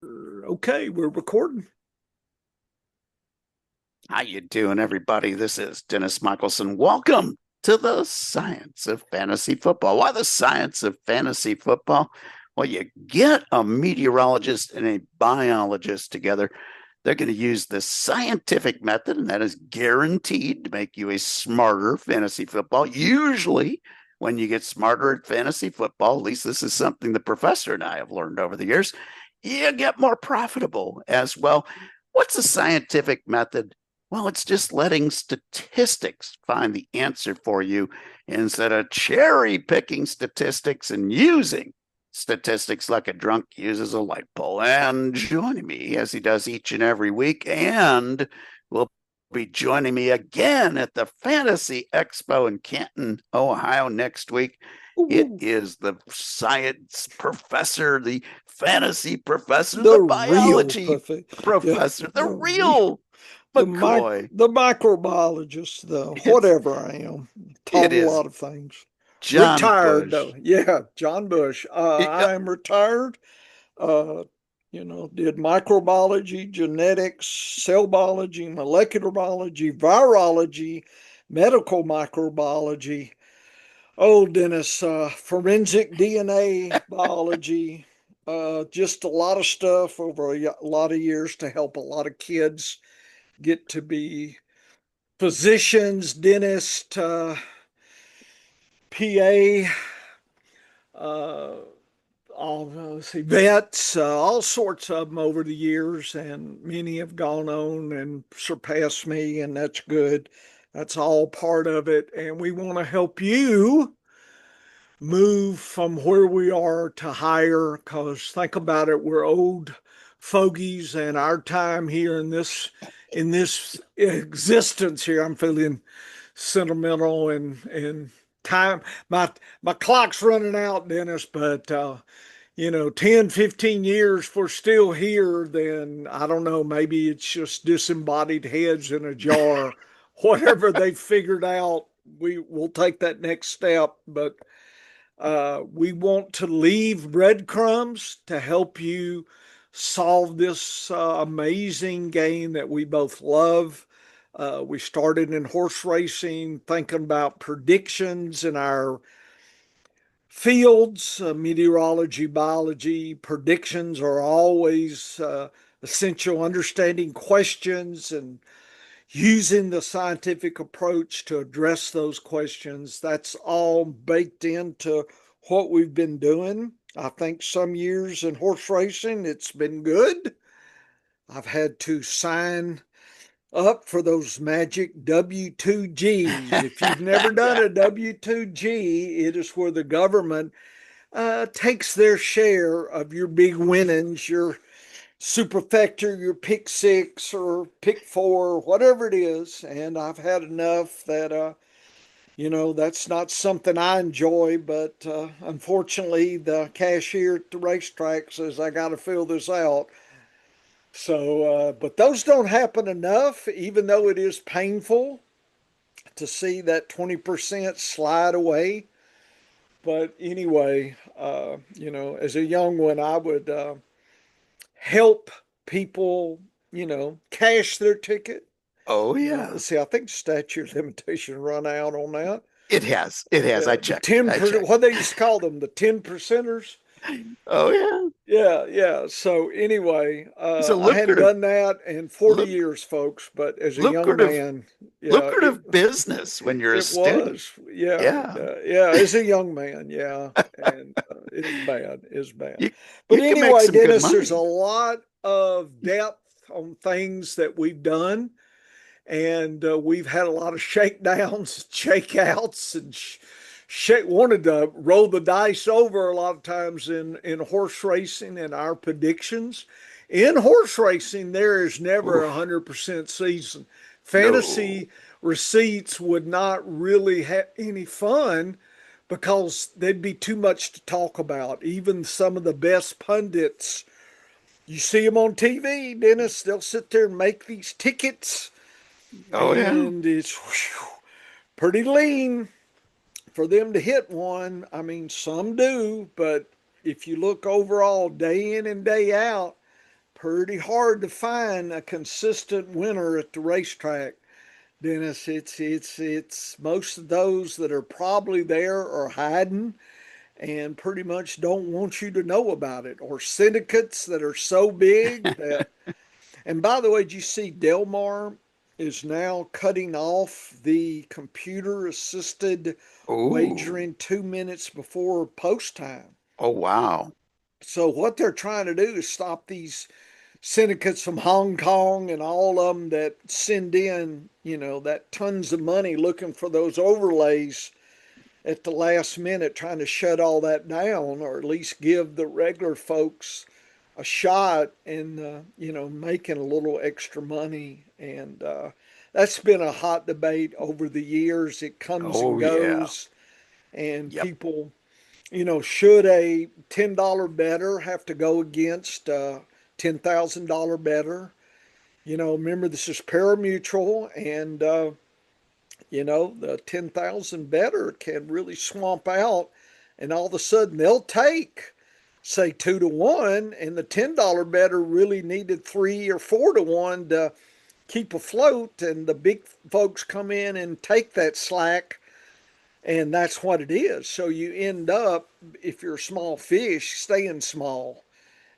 Okay, we're recording. How you doing, everybody? This is Dennis Michelson. Welcome to the science of fantasy football. Why the science of fantasy football? Well, you get a meteorologist and a biologist together. They're going to use the scientific method, and that is guaranteed to make you a smarter fantasy football. Usually, when you get smarter at fantasy football, at least this is something the professor and I have learned over the years, you get more profitable as well. What's the scientific method? Well, it's just letting statistics find the answer for you instead of cherry picking statistics and using statistics like a drunk uses a light pole. And joining me as he does each and every week, and will be joining me again at the Fantasy Expo in Canton, Ohio next week. It Ooh, is the science professor, the fantasy professor, the the real biology perfect, yeah, professor, the the real, real McCoy. the microbiologist, the It's whatever I am. it Taught a is lot of things. John Retired though, Bush. yeah, John Bush. Yeah, I am retired. Uh, did microbiology, genetics, cell biology, molecular biology, virology, medical microbiology. Oh, Dennis, forensic DNA biology, just a lot of stuff over a lot of years to help a lot of kids get to be physicians, dentists, PA, uh, let's see, vets, all sorts of them over the years, and many have gone on and surpassed me, and that's good. That's all part of it, and we want to help you move from where we are to higher, because think about it, we're old fogies, and our time here in this existence here, I'm feeling sentimental, and time, my clock's running out, Dennis, but 10, 15 years if we're still here, then I don't know, maybe it's just disembodied heads in a jar. Whatever they figured out, we will take that next step. But we want to leave breadcrumbs to help you solve this amazing game that we both love. We started in horse racing, thinking about predictions in our fields, meteorology, biology. Predictions are always essential, understanding questions and using the scientific approach to address those questions. That's all baked into what we've been doing. I think some years in horse racing, it's been good. I've had to sign up for those magic W2Gs. If you've never done a W2G, it is where the government takes their share of your big winnings, your superfecta, your pick six or pick four, whatever it is. And I've had enough that, that's not something I enjoy, but unfortunately, the cashier at the racetrack says I got to fill this out. So, but those don't happen enough, even though it is painful to see that 20% slide away. But anyway, as a young one, I would help people, cash their ticket. oh yeah, Let's see, I think statute of limitation run out on that. it has. It has. Yeah, I the checked. I 10%, checked. what they used to call them, the 10%ers. Oh yeah, Yeah, yeah. So anyway, it's a I hadn't lucrative, done that in 40 look, years, folks. But as a young lucrative, man, yeah, lucrative business when you're a it student. was. Yeah, Yeah, yeah. As a young man, yeah, and it's bad. It's bad. you But you can make anyway, some good Dennis, there's a money. lot of depth on things that we've done, and we've had a lot of shakedowns, shakeouts, and wanted to roll the dice over a lot of times in horse racing and our predictions. In horse racing, there is never a Oof, 100% season. no. Fantasy receipts would not really have any fun because there'd be too much to talk about. Even some of the best pundits, you see them on TV, Dennis, they'll sit there and make these tickets, Oh yeah. and it's whew, pretty lean for them to hit one. I mean, some do, but if you look overall day in and day out, pretty hard to find a consistent winner at the racetrack, Dennis. It's most of those that are probably there are hiding and pretty much don't want you to know about it, or syndicates that are so big that. And by the way, did you see Delmar is now cutting off the computer assisted Oh, wagering 2 minutes before post time? oh, wow. So what they're trying to do is stop these syndicates from Hong Kong and all of them that send in, that tons of money looking for those overlays at the last minute, trying to shut all that down, or at least give the regular folks a shot in, making a little extra money. And that's been a hot debate over the years. It comes and Oh, yeah. goes, and Yep. people, should a $10 better have to go against a $10,000 better? Remember, this is parimutuel, and the 10,000 better can really swamp out, and all of a sudden they'll take, say, 2 to 1, and the $10 better really needed 3 or 4 to 1 to keep afloat, and the big folks come in and take that slack, and that's what it is. So you end up, if you're a small fish, staying small,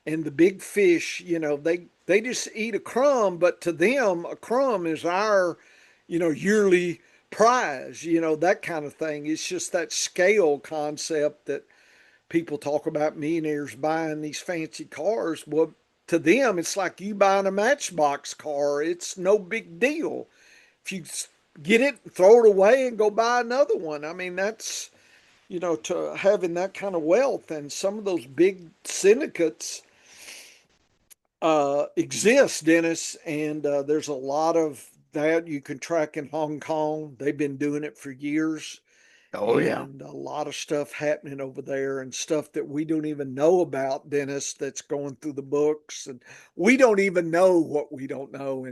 and the big fish, they just eat a crumb, but to them, a crumb is our, yearly prize, that kind of thing. It's just that scale concept that people talk about, millionaires buying these fancy cars. Well, to them, it's like you buying a Matchbox car. It's no big deal. If you get it, throw it away, and go buy another one. I mean, that's, to having that kind of wealth. And some of those big syndicates exists, Dennis, and there's a lot of that you can track in Hong Kong. They've been doing it for years, Oh, yeah. and a lot of stuff happening over there, and stuff that we don't even know about, Dennis, that's going through the books, and we don't even know what we don't know.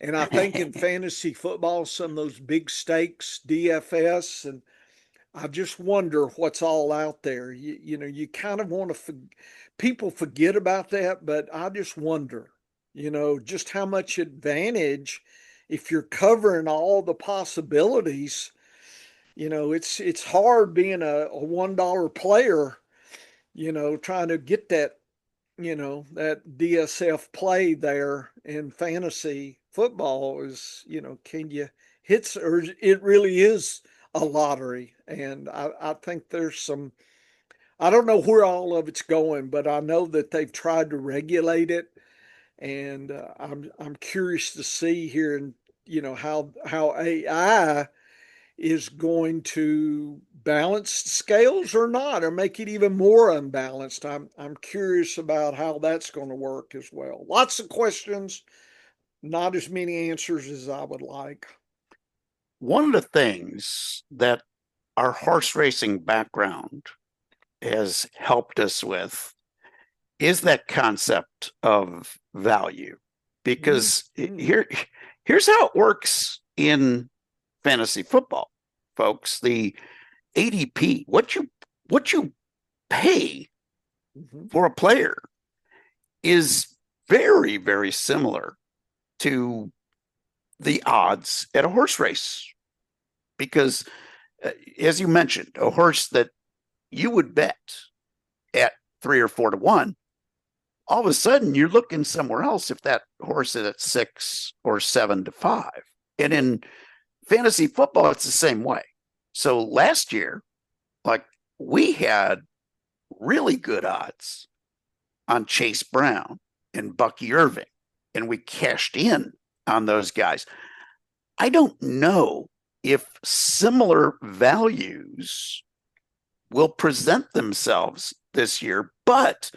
And I think in fantasy football, some of those big stakes, DFS, and I just wonder what's all out there. You kind of want to, people forget about that, but I just wonder, just how much advantage, if you're covering all the possibilities. It's hard being a $1 player, trying to get that DSF play there in fantasy football is, can you hit, or it really is a lottery. And I think there's some, I don't know where all of it's going, but I know that they've tried to regulate it. And I'm curious to see here, and how AI is going to balance scales or not, or make it even more unbalanced. I'm curious about how that's going to work as well. Lots of questions, not as many answers as I would like. One of the things that our horse racing background has helped us with is that concept of value. Because Mm-hmm. here's how it works in fantasy football, folks. The ADP, what you pay Mm-hmm. for a player is very, very similar to the odds at a horse race. Because, as you mentioned, a horse that you would bet at 3 or 4 to 1, all of a sudden you're looking somewhere else if that horse is at 6 or 7 to 5. And in fantasy football, it's the same way. So last year, like, we had really good odds on Chase Brown and Bucky Irving, and we cashed in on those guys. I don't know if similar values will present themselves this year, but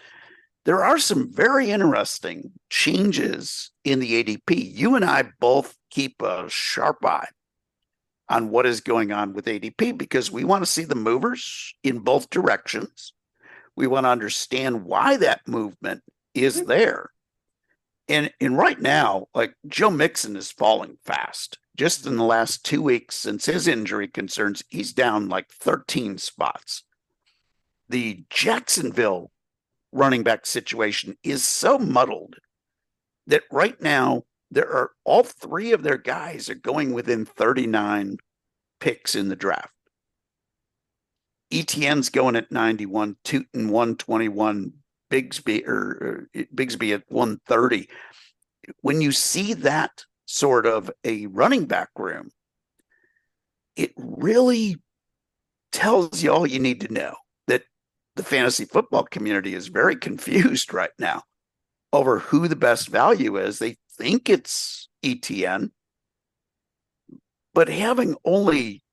there are some very interesting changes in the ADP. You and I both keep a sharp eye on what is going on with ADP because we want to see the movers in both directions. We want to understand why that movement is there. And right now, like, Joe Mixon is falling fast. Just in the last 2 weeks since his injury concerns, he's down like 13 spots. The Jacksonville running back situation is so muddled that right now there are all three of their guys are going within 39 picks in the draft. ETN's going at 91, Tootin 121, Bigsby at 130. When you see that sort of a running back room, it really tells you all you need to know, that the fantasy football community is very confused right now over who the best value is. They think it's ETN, but having only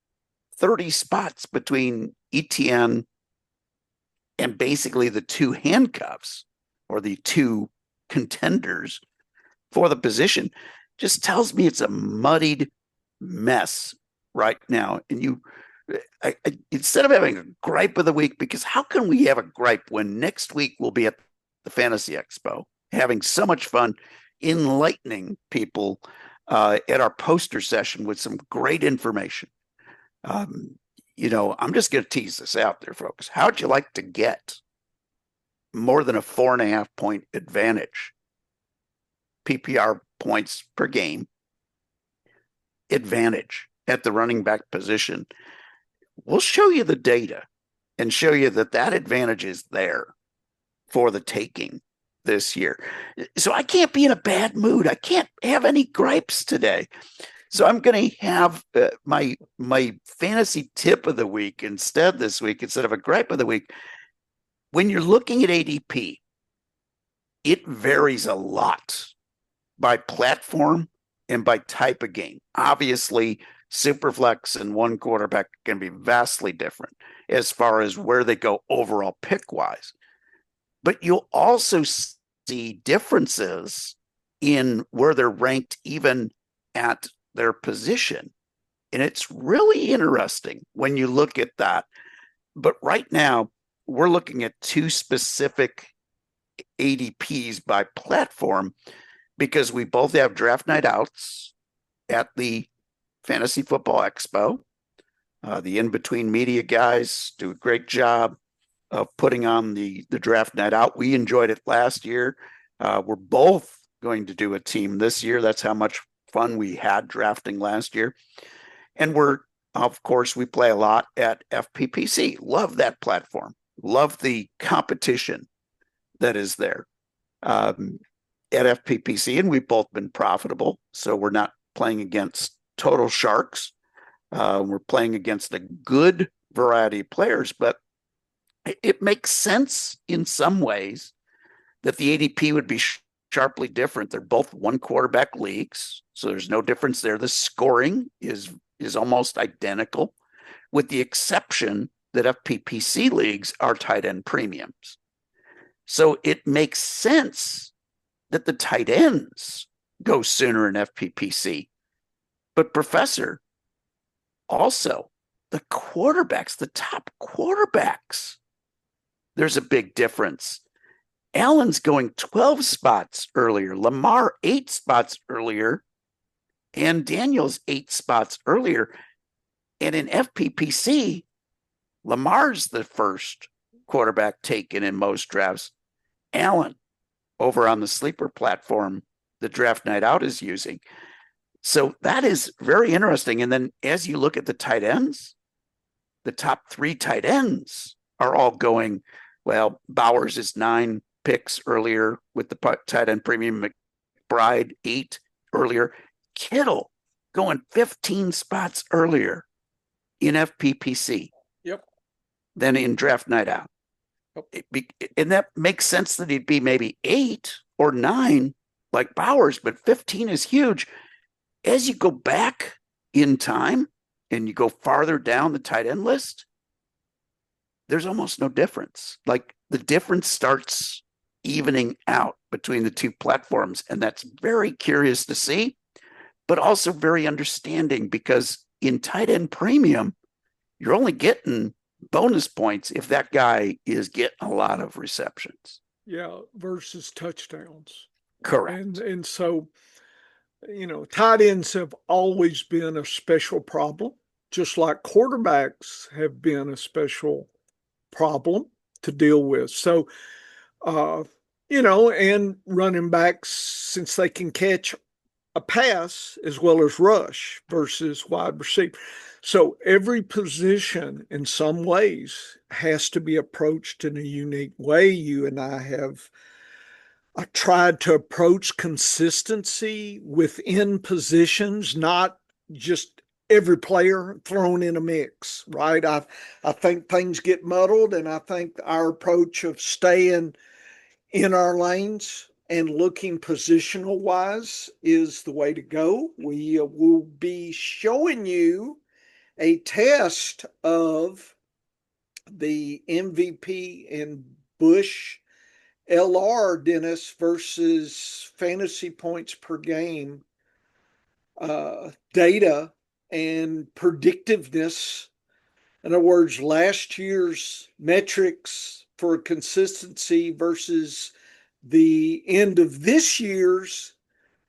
30 spots between ETN and basically the two handcuffs or the two contenders for the position just tells me it's a muddied mess right now. And instead of having a gripe of the week, because how can we have a gripe when next week we'll be at the Fantasy Expo having so much fun, enlightening people at our poster session with some great information. I'm just going to tease this out there, folks. How'd you like to get more than a 4.5 point advantage, PPR points per game advantage at the running back position? We'll show you the data and show you that advantage is there for the taking this year. So I can't be in a bad mood. I can't have any gripes today. So I'm going to have my fantasy tip of the week instead this week, instead of a gripe of the week. When you're looking at ADP, it varies a lot by platform and by type of game. Obviously, Superflex and one quarterback can be vastly different as far as where they go overall pick-wise. But you'll also see differences in where they're ranked even at their position. And it's really interesting when you look at that. But right now, we're looking at two specific ADPs by platform because we both have draft night outs at the Fantasy Football Expo. The in-between media guys do a great job of putting on the draft night out. We enjoyed it last year. We're both going to do a team this year. That's how much fun we had drafting last year. And of course, we play a lot at FPPC. Love that platform. Love the competition that is there at FPPC. And we've both been profitable. So we're not playing against total sharks. We're playing against a good variety of players, but it makes sense in some ways that the ADP would be sharply different. They're both one quarterback leagues, so there's no difference there. The scoring is almost identical, with the exception that FPPC leagues are tight end premiums. So it makes sense that the tight ends go sooner in FPPC. But Professor, also the quarterbacks, the top quarterbacks, there's a big difference. Allen's going 12 spots earlier, Lamar 8 spots earlier, and Daniels 8 spots earlier. And in FPPC, Lamar's the first quarterback taken in most drafts. Allen, over on the sleeper platform, the draft night out is using. So that is very interesting. And then as you look at the tight ends, the top 3 tight ends are all going, well, Bowers is 9 picks earlier with the tight end premium, McBride 8 earlier, Kittle going 15 spots earlier in FPPC. Yep. Than in draft night out. Yep. And that makes sense that he'd be maybe 8 or 9 like Bowers, but 15 is huge. As you go back in time and you go farther down the tight end list, there's almost no difference. Like the difference starts evening out between the two platforms. And that's very curious to see, but also very understanding, because in tight end premium, you're only getting bonus points if that guy is getting a lot of receptions. Yeah, versus touchdowns. Correct. And so, tight ends have always been a special problem, just like quarterbacks have been a special problem to deal with. So and running backs, since they can catch a pass as well as rush versus wide receiver. So every position in some ways has to be approached in a unique way. You and I have tried to approach consistency within positions, not just every player thrown in a mix, right? I think things get muddled, and I think our approach of staying in our lanes and looking positional wise is the way to go. We will be showing you a test of the MVP and Bush LR, Dennis, versus fantasy points per game data and predictiveness. In other words, last year's metrics for consistency versus the end of this year's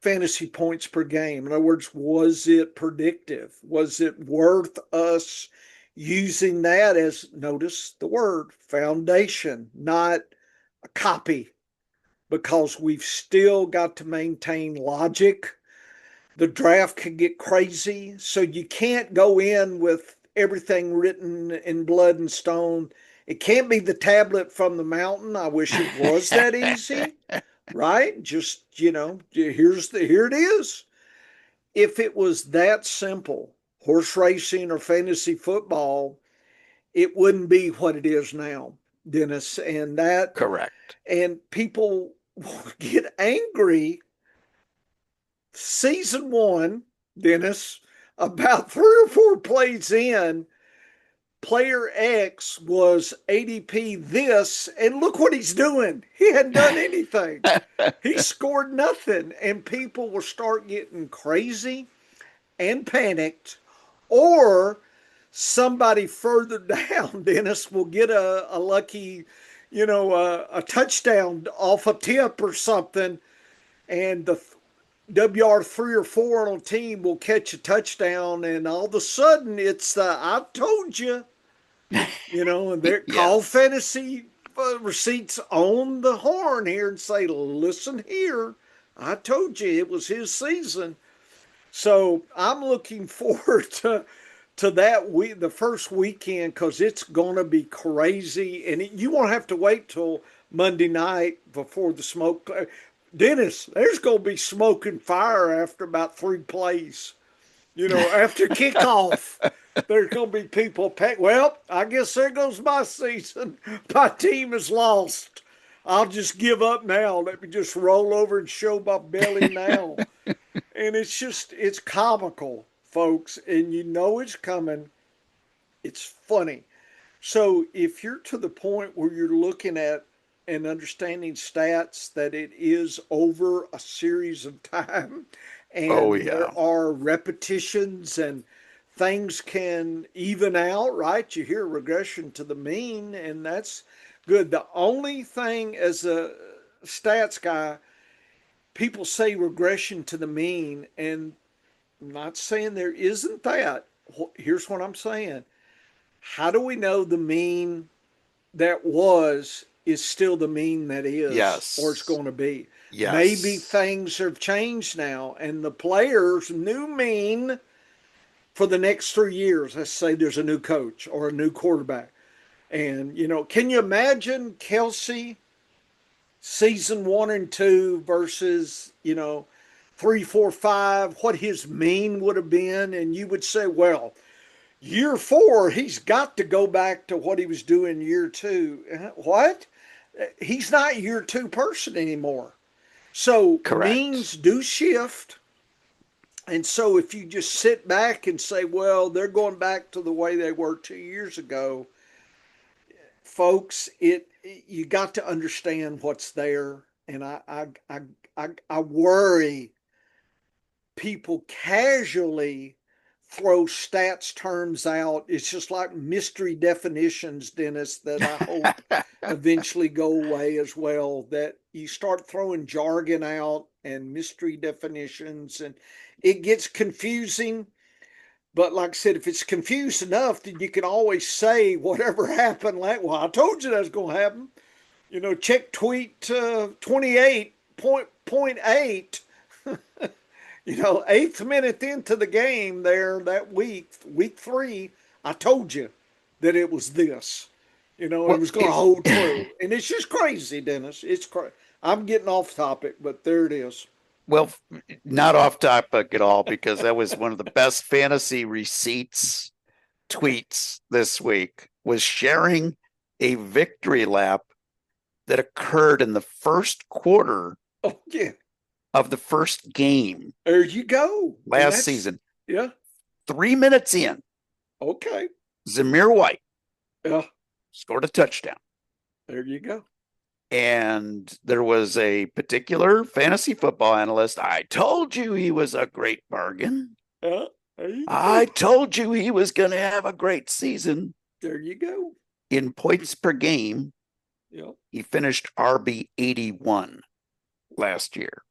fantasy points per game. In other words, was it predictive? Was it worth us using that as, notice the word, foundation, not a copy? Because we've still got to maintain logic. The draft can get crazy, so you can't go in with everything written in blood and stone. It can't be the tablet from the mountain. I wish it was that easy, right? Just, here it is. If it was that simple, horse racing or fantasy football, it wouldn't be what it is now, Dennis. Correct. And people get angry season one, Dennis, about 3 or 4 plays in, player X was ADP this, and look what he's doing. He hadn't done anything. He scored nothing, and people will start getting crazy and panicked, or somebody further down, Dennis, will get a lucky, a touchdown off a tip or something, and the WR 3 or 4 on a team will catch a touchdown, and all of a sudden it's I told you, and they're call Yes. fantasy receipts on the horn here and say, listen here, I told you it was his season. So I'm looking forward to that week, the first weekend, because it's gonna be crazy, and you won't have to wait till Monday night before the smoke. Dennis, there's gonna be smoke and fire after about 3 plays. After kickoff, there's gonna be people pack. Well, I guess there goes my season. My team is lost. I'll just give up now. Let me just roll over and show my belly now. And it's comical, folks, and it's coming. It's funny. So if you're to the point where you're looking at and understanding stats that it is over a series of time Oh, and yeah. there are repetitions and things can even out, right? You hear regression to the mean, and that's good. The only thing, as a stats guy, people say regression to the mean, and I'm not saying there isn't that. Here's what I'm saying. How do we know the mean that was is still the mean that is, or it's Yes. going to be? Maybe Yes. things have changed now, and the player's new mean for the next 3 years, let's say there's a new coach or a new quarterback. And, can you imagine Kelsey season 1 and 2 versus, 3, 4, 5, what his mean would have been? And you would say, well, year 4, he's got to go back to what he was doing year 2. What? He's not year 2 person anymore. So Correct. means do shift. And so if you just sit back and say, well, they're going back to the way they were 2 years ago, folks, you got to understand what's there. And I worry people casually throw stats terms out. It's just like mystery definitions, Dennis, that I hope eventually go away as well. That you start throwing jargon out and mystery definitions, and it gets confusing. But like I said, if it's confused enough, then you can always say whatever happened. Like, well, I told you that's going to happen. Check tweet 28.8. Eighth minute into the game there that week 3, I told you that it was this. It Well, was going to hold true. And it's just crazy, Dennis. It's crazy. I'm getting off topic, but there it is. well, not off topic at all because that was one of the best fantasy receipts tweets this week was sharing a victory lap that occurred in the first quarter Oh, yeah. of the first game There you go. last season. Yeah. 3 minutes in, Okay. Zamir White Yeah. scored a touchdown. There you go. And there was a particular fantasy football analyst. I told you he was a great bargain. Yeah. There you I go. told you he was going to have a great season. There you go. In points per game, Yeah. he finished RB 81 last year.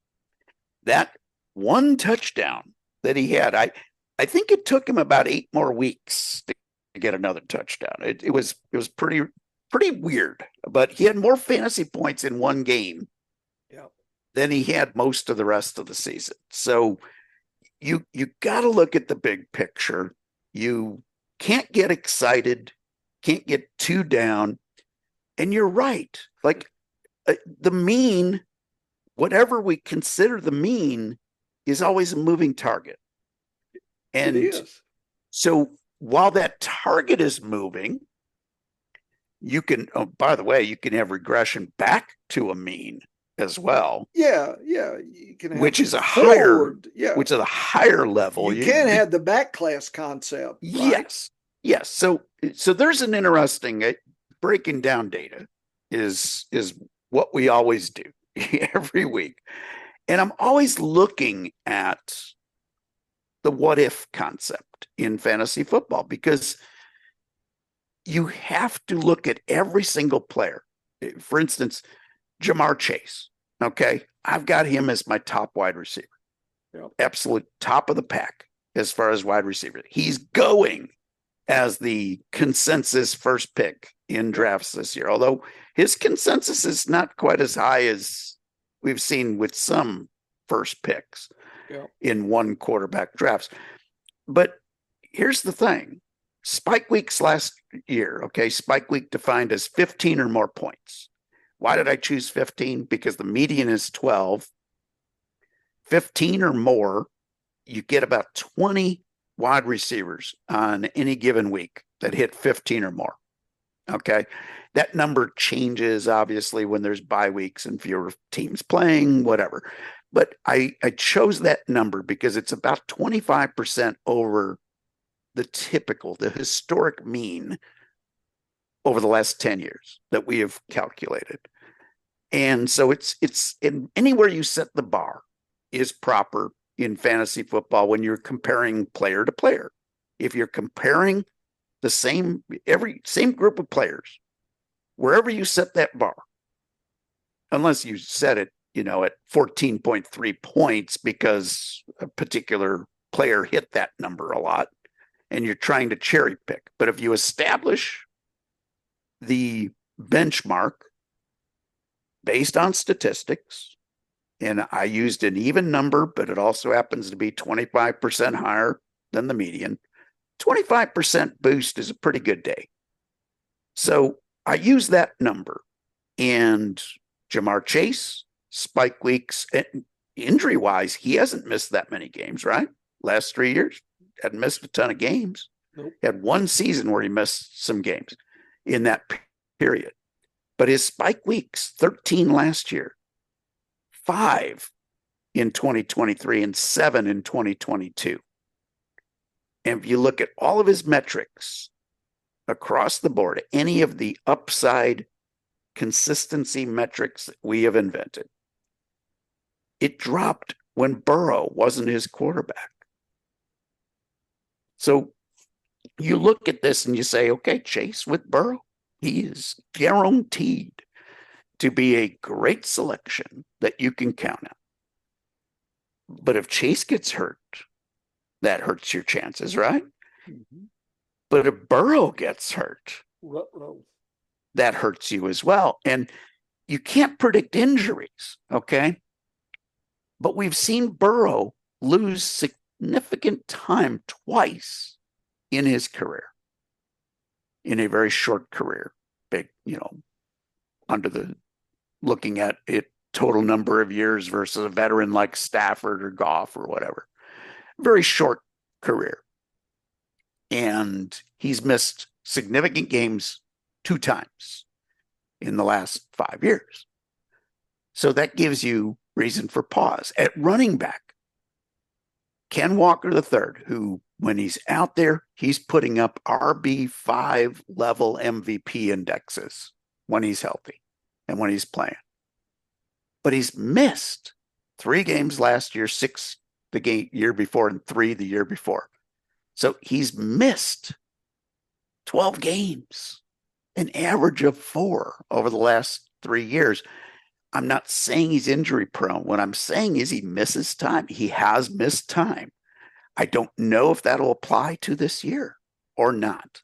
That one touchdown that he had, I think it took him about 8 more weeks to get another touchdown. It was pretty weird, but he had more fantasy points in one game Yeah. than he had most of the rest of the season. So you got to look at the big picture. You can't get excited, can't get too down. And you're right. Like the mean, whatever we consider the mean, is always a moving target. And It is. so while that target is moving, you can, oh, by the way, you can have regression back to a mean as well. Yeah. Yeah. You can have which is a forward. higher level. You can have the back class concept. Right? Yes. So there's an interesting breaking down data is what we always do every week, and I'm always looking at the what if concept in fantasy football because you have to look at every single player. For instance, Jamar Chase. Okay, I've got him as my top wide receiver. Yep. Absolute top of the pack as far as wide receiver. He's going as the consensus first pick in drafts this year, although his consensus is not quite as high as we've seen with some first picks in one quarterback drafts. But here's the thing. Spike weeks last year, okay, spike week defined as 15 or more points. Why did I choose 15? Because the median is 12. 15 or more, you get about 20 wide receivers on any given week that hit 15 or more. Okay. That number changes obviously when there's bye weeks and fewer teams playing, whatever. But I chose that number because it's about 25% over the historic mean over the last 10 years that we have calculated. And so it's in anywhere you set the bar is proper in fantasy football when you're comparing player to player. If you're comparing the same group of players, wherever you set that bar, unless you set it, at 14.3 points because a particular player hit that number a lot and you're trying to cherry pick. But if you establish the benchmark based on statistics, and I used an even number, but it also happens to be 25% higher than the median. 25% boost is a pretty good day. So I use that number. And Jamar Chase, spike weeks, injury-wise, he hasn't missed that many games, right? Last 3 years, hadn't missed a ton of games. Nope. Had one season where he missed some games in that period. But his spike weeks, 13 last year, 5 in 2023 and 7 in 2022. And if you look at all of his metrics across the board, any of the upside consistency metrics that we have invented, it dropped when Burrow wasn't his quarterback. So you look at this and you say, okay, Chase with Burrow, he is guaranteed to be a great selection that you can count on. But if Chase gets hurt, that hurts your chances, right? Mm-hmm. But if Burrow gets hurt, Ruh-roh. that hurts you as well. And you can't predict injuries, okay? But we've seen Burrow lose significant time twice in his career, in a very short career, big, under the looking at it total number of years versus a veteran like Stafford or Goff or whatever. Very short career. And he's missed significant games 2 times in the last 5 years. So that gives you reason for pause. At running back, Ken Walker III, who when he's out there, he's putting up RB5 level MVP indexes when he's healthy and when he's playing. But he's missed 3 games last year, 6 the year before, and 3 the year before. So he's missed 12 games, an average of 4 over the last 3 years. I'm not saying he's injury prone. What I'm saying is he misses time. He has missed time. I don't know if that'll apply to this year or not.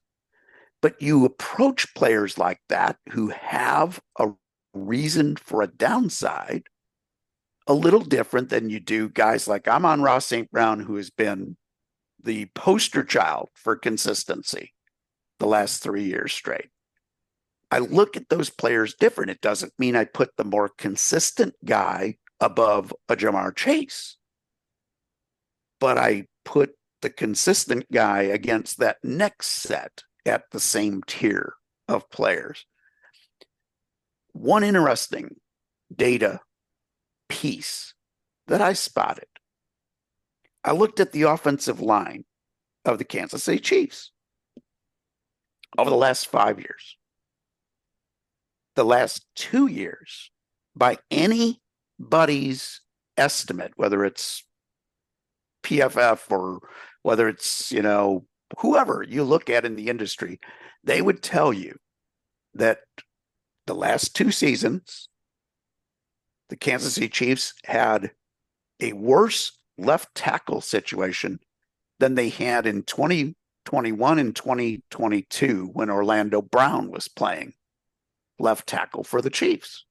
But you approach players like that who have a reason for a downside a little different than you do guys like Amon-Ra St. Brown, who has been the poster child for consistency the last 3 years straight. I look at those players different. It doesn't mean I put the more consistent guy above a Jamar Chase, but I put the consistent guy against that next set at the same tier of players. One interesting data piece that I spotted, I looked at the offensive line of the Kansas City Chiefs over the last 5 years. The last 2 years, by anybody's estimate, whether it's PFF or whether it's, whoever you look at in the industry, they would tell you that the last 2 seasons, the Kansas City Chiefs had a worse left tackle situation than they had in 2021 and 2022 when Orlando Brown was playing left tackle for the Chiefs.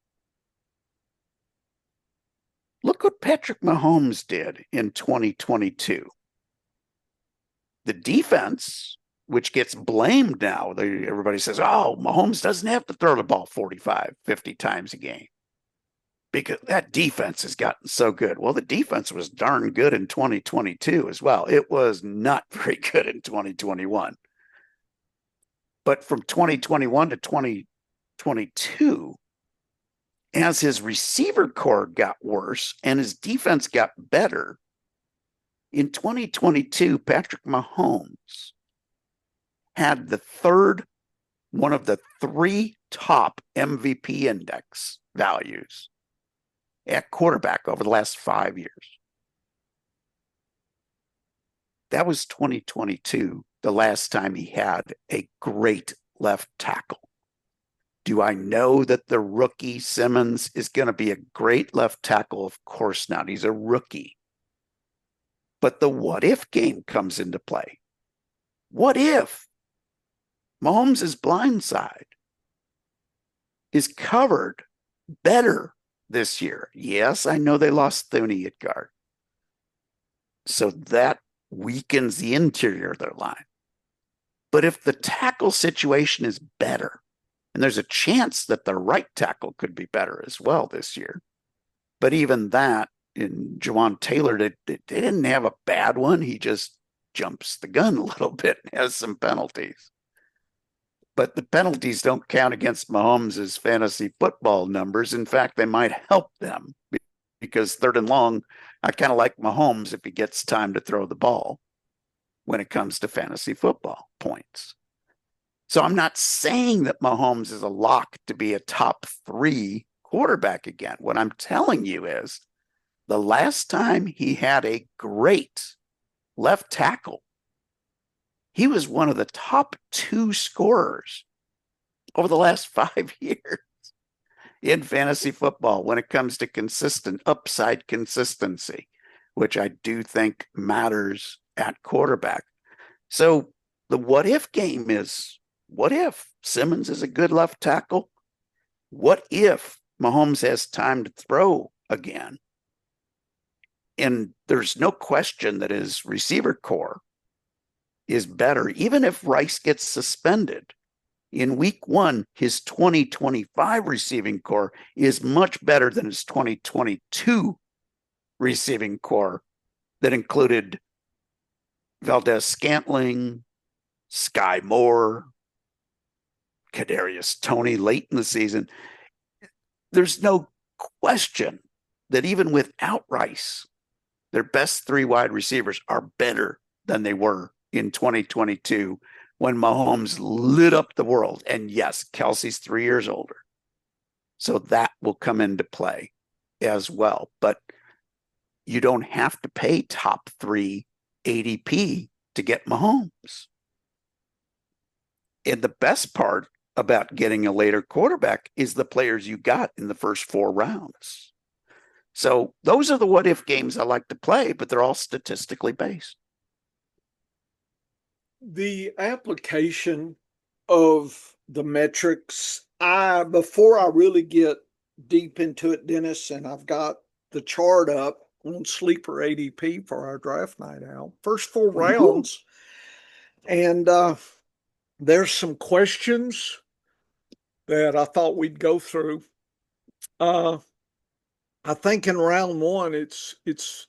Look what Patrick Mahomes did in 2022. The defense, which gets blamed now, everybody says, oh, Mahomes doesn't have to throw the ball 45, 50 times a game because that defense has gotten so good. Well, the defense was darn good in 2022 as well. It was not very good in 2021. But from 2021 to 2022, as his receiver core got worse and his defense got better, in 2022, Patrick Mahomes had one of the 3 top MVP index values at quarterback over the last 5 years. That was 2022, the last time he had a great left tackle. Do I know that the rookie Simmons is going to be a great left tackle? Of course not. He's a rookie. But the what if game comes into play. What if Mahomes' blind side is covered better this year? Yes, I know they lost Thuney at guard. So that weakens the interior of their line. But if the tackle situation is better, and there's a chance that the right tackle could be better as well this year. But even that, in Jawan Taylor, they didn't have a bad one. He just jumps the gun a little bit and has some penalties. But the penalties don't count against Mahomes' fantasy football numbers. In fact, they might help them because 3rd and long, I kind of like Mahomes if he gets time to throw the ball when it comes to fantasy football points. So I'm not saying that Mahomes is a lock to be a top 3 quarterback again. What I'm telling you is the last time he had a great left tackle, he was one of the top 2 scorers over the last 5 years in fantasy football when it comes to consistent upside consistency, which I do think matters at quarterback. So the what if game is, what if Simmons is a good left tackle? What if Mahomes has time to throw again. And there's no question that his receiver core is better, even if Rice gets suspended. In week 1, his 2025 receiving core is much better than his 2022 receiving core that included Valdez-Scantling, Sky Moore, Kadarius Toney late in the season. There's no question that even without Rice, their best 3 wide receivers are better than they were in 2022 when Mahomes lit up the world. And yes, Kelsey's 3 years older. So that will come into play as well. But you don't have to pay top 3 ADP to get Mahomes. And the best part about getting a later quarterback is the players you got in the first 4 rounds. So those are the what if games I like to play, but they're all statistically based. The application of the metrics, before I really get deep into it, Dennis, and I've got the chart up on Sleeper ADP for our draft night out. First 4 rounds. And there's some questions that I thought we'd go through. I think in round 1, it's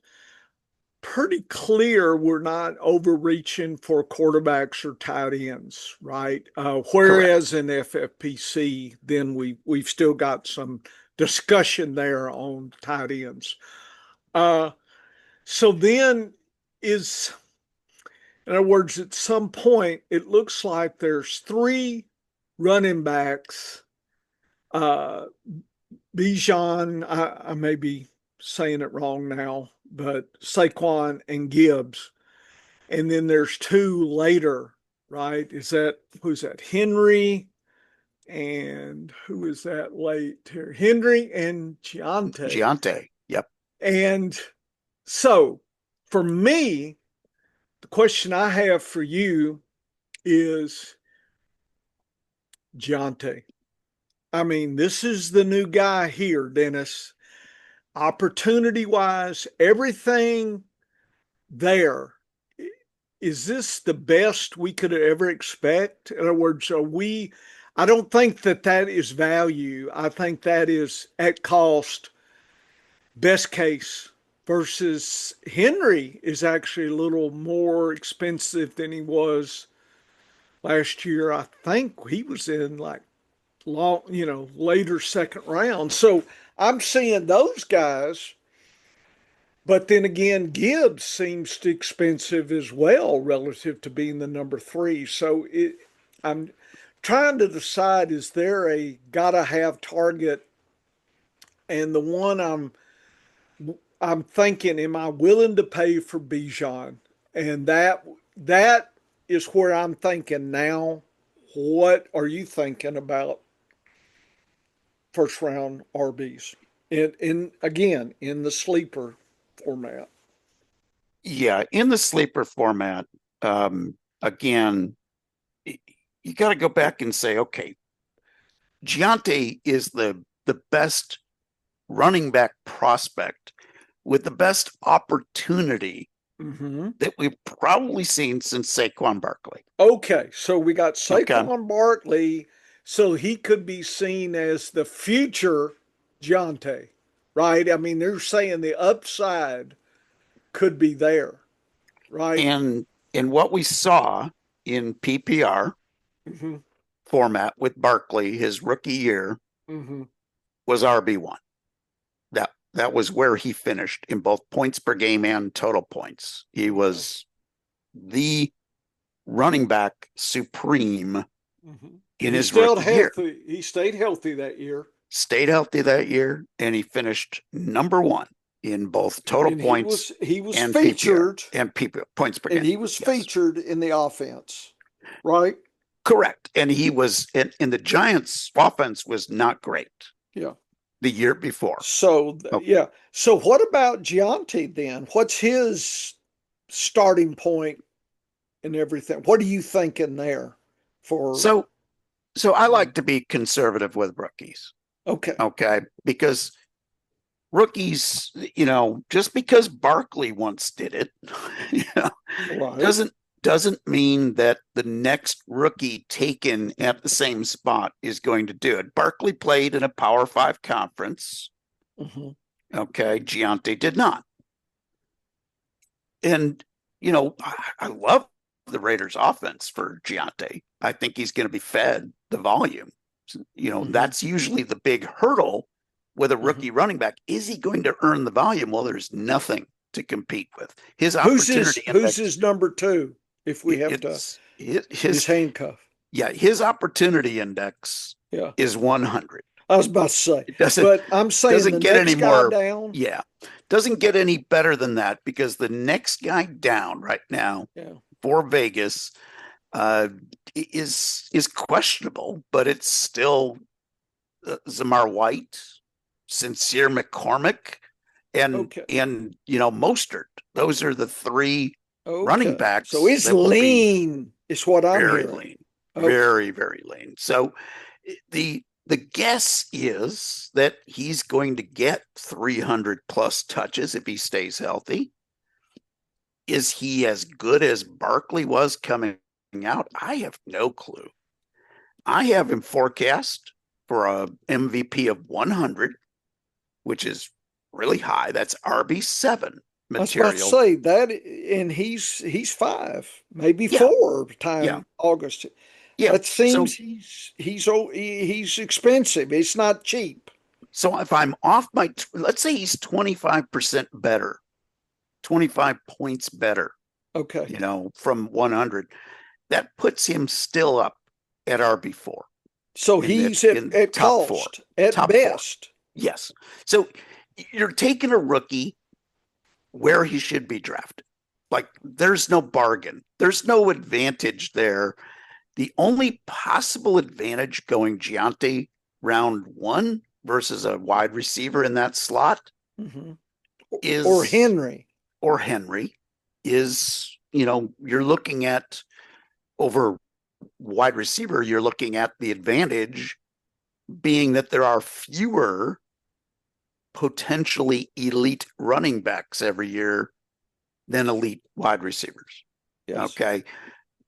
pretty clear we're not overreaching for quarterbacks or tight ends, right? Whereas in FFPC, then we've still got some discussion there on tight ends. So then in other words, at some point, it looks like there's 3 running backs. Bijan, I may be saying it wrong now, but Saquon and Gibbs. And then there's 2 later, right? Who's that? Henry and who is that late here? Henry and Giante. Yep. And so for me, the question I have for you is Giante. I mean, this is the new guy here, Dennis. Opportunity-wise, everything there. Is this the best we could ever expect? In other words, I don't think that is value. I think that is at cost, best case, versus Henry is actually a little more expensive than he was last year. I think he was in like later second round. So I'm seeing those guys, but then again, Gibbs seems too expensive as well relative to being the number 3. So I'm trying to decide, is there a gotta have target? And the one I'm thinking, am I willing to pay for Bijan? And that is where I'm thinking now. What are you thinking about first round RBs in the sleeper format? Yeah, in the sleeper format, again, you got to go back and say, okay, Giante is the best running back prospect with the best opportunity that we've probably seen since Saquon Barkley. Okay, so we got Saquon Barkley, so he could be seen as the future Giante, right? I mean, they're saying the upside could be there, right? And what we saw in PPR format with Barkley, his rookie year, was RB1. That was where he finished in both points per game and total points. He was the running back supreme in his rookie year. He stayed healthy that year. And he finished number 1 in both total points. He was and featured PPR, and points per game. And he was featured in the offense, right? Correct. And he was in the Giants' offense was not great. Yeah. The year before. So yeah. So what about Giante then? What's his starting point and everything? What are you thinking there for? So I like to be conservative with rookies. Okay. Okay. Because rookies, just because Barkley once did it, you know, Right. doesn't mean that the next rookie taken at the same spot is going to do it. Barkley played in a Power Five conference. Hmm. Okay. Giante did not. And, I love the Raiders offense for Giante. I think he's going to be fed the volume. Hmm. That's usually the big hurdle with a Hmm. rookie running back. Is he going to earn the volume? Well, there's nothing to compete with. His Who's his opportunity Who's index, his number two? If we have to, it's his handcuff. yeah, his opportunity index Yeah. is 100. I was about to say, It doesn't but I'm saying the doesn't get any next guy more. down. Yeah, doesn't get any better than that because the next guy down right now Yeah. for Vegas uh, is questionable, but it's still Zamar White, Sincere McCormick, and Okay. Mostert. Those are the three running Okay. So backs it's that will be lean, is what I'm very hearing. lean, Okay. very very lean. So the guess is that he's going to get 300 plus touches if he stays healthy. Is he as good as Barkley was coming out? I have no clue. I have him forecast for a MVP of 100, which is really high. That's RB7 I was about to material. say that, and he's five, maybe Yeah, four yeah, time August. yeah. That seems he's expensive. It's not cheap. So if I'm off let's say he's 25% better, 25 points better, Okay. from 100, that puts him still up at RB4 So in that he's in at top four, cost at top four. best. Yes. So you're taking a rookie where he should be drafted. Like there's no bargain. There's no advantage there. The only possible advantage going Giante round one versus a wide receiver in that slot Hmm. Or is, Henry. or Henry, is, you're looking at over wide receiver, you're looking at the advantage being that there are fewer potentially elite running backs every year than elite wide receivers. Yes. Okay.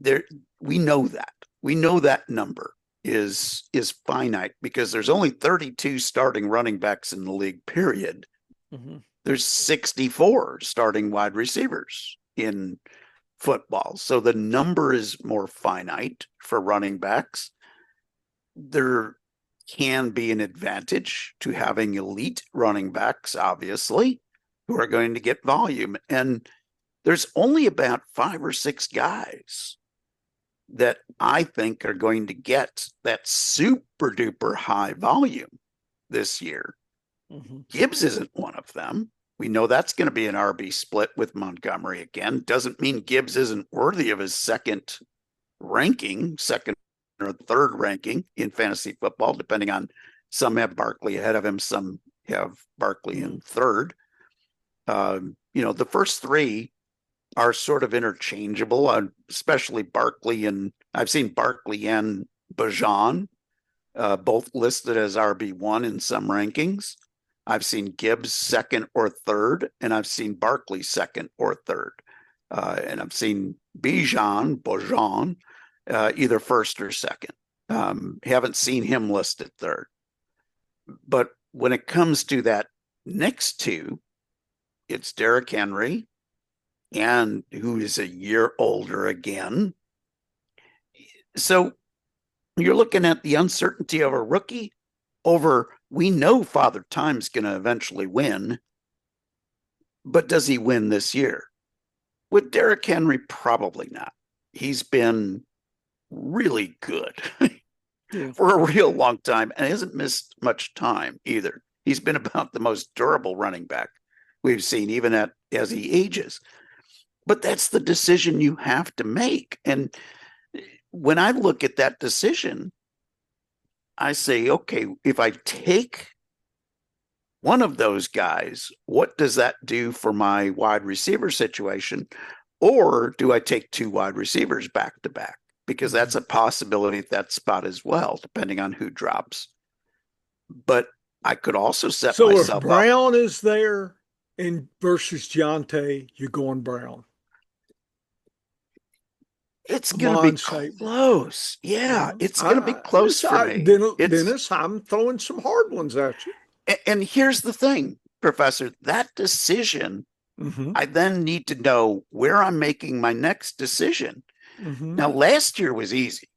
There we know that. We know that number is finite because there's only 32 starting running backs in the league, period. Hmm. There's 64 starting wide receivers in football. So the number is more finite for running backs. There can be an advantage to having elite running backs, obviously, who are going to get volume. And there's only about 5 or 6 guys that I think are going to get that super duper high volume this year. Hmm. Gibbs isn't one of them. We know that's going to be an RB split with Montgomery again. Doesn't mean Gibbs isn't worthy of his second or third ranking in fantasy football, depending on some have Barkley ahead of him, some have Barkley in third. The first three are sort of interchangeable, especially Barkley, and I've seen Barkley and Bajan both listed as RB1 in some rankings. I've seen Gibbs second or third, and I've seen Barkley second or third. And I've seen Bojan, either first or second. Haven't seen him listed third. But when it comes to that next two, it's Derrick Henry, and who is a year older again. So you're looking at the uncertainty of a rookie over, we know Father Time's going to eventually win, but does he win this year? With Derrick Henry, probably not. He's been really good Yeah. for a real long time and hasn't missed much time either. He's been about the most durable running back we've seen, even as he ages. But that's the decision you have to make. And when I look at that decision, I say, okay, if I take one of those guys, what does that do for my wide receiver situation? Or do I take two wide receivers back to back? Because that's a possibility at that spot as well, depending on who drops. but I could also set So if myself up. Brown is there in versus Giante, you're going Brown. It's going to be Amon Saban. close. Yeah, Yeah. it's going to be close for me. It's Dennis, I'm throwing some hard ones at you. and here's the thing, Professor, that decision, Mm-hmm. I then need to know where I'm making my next decision. Mm-hmm. Now, last year was easy.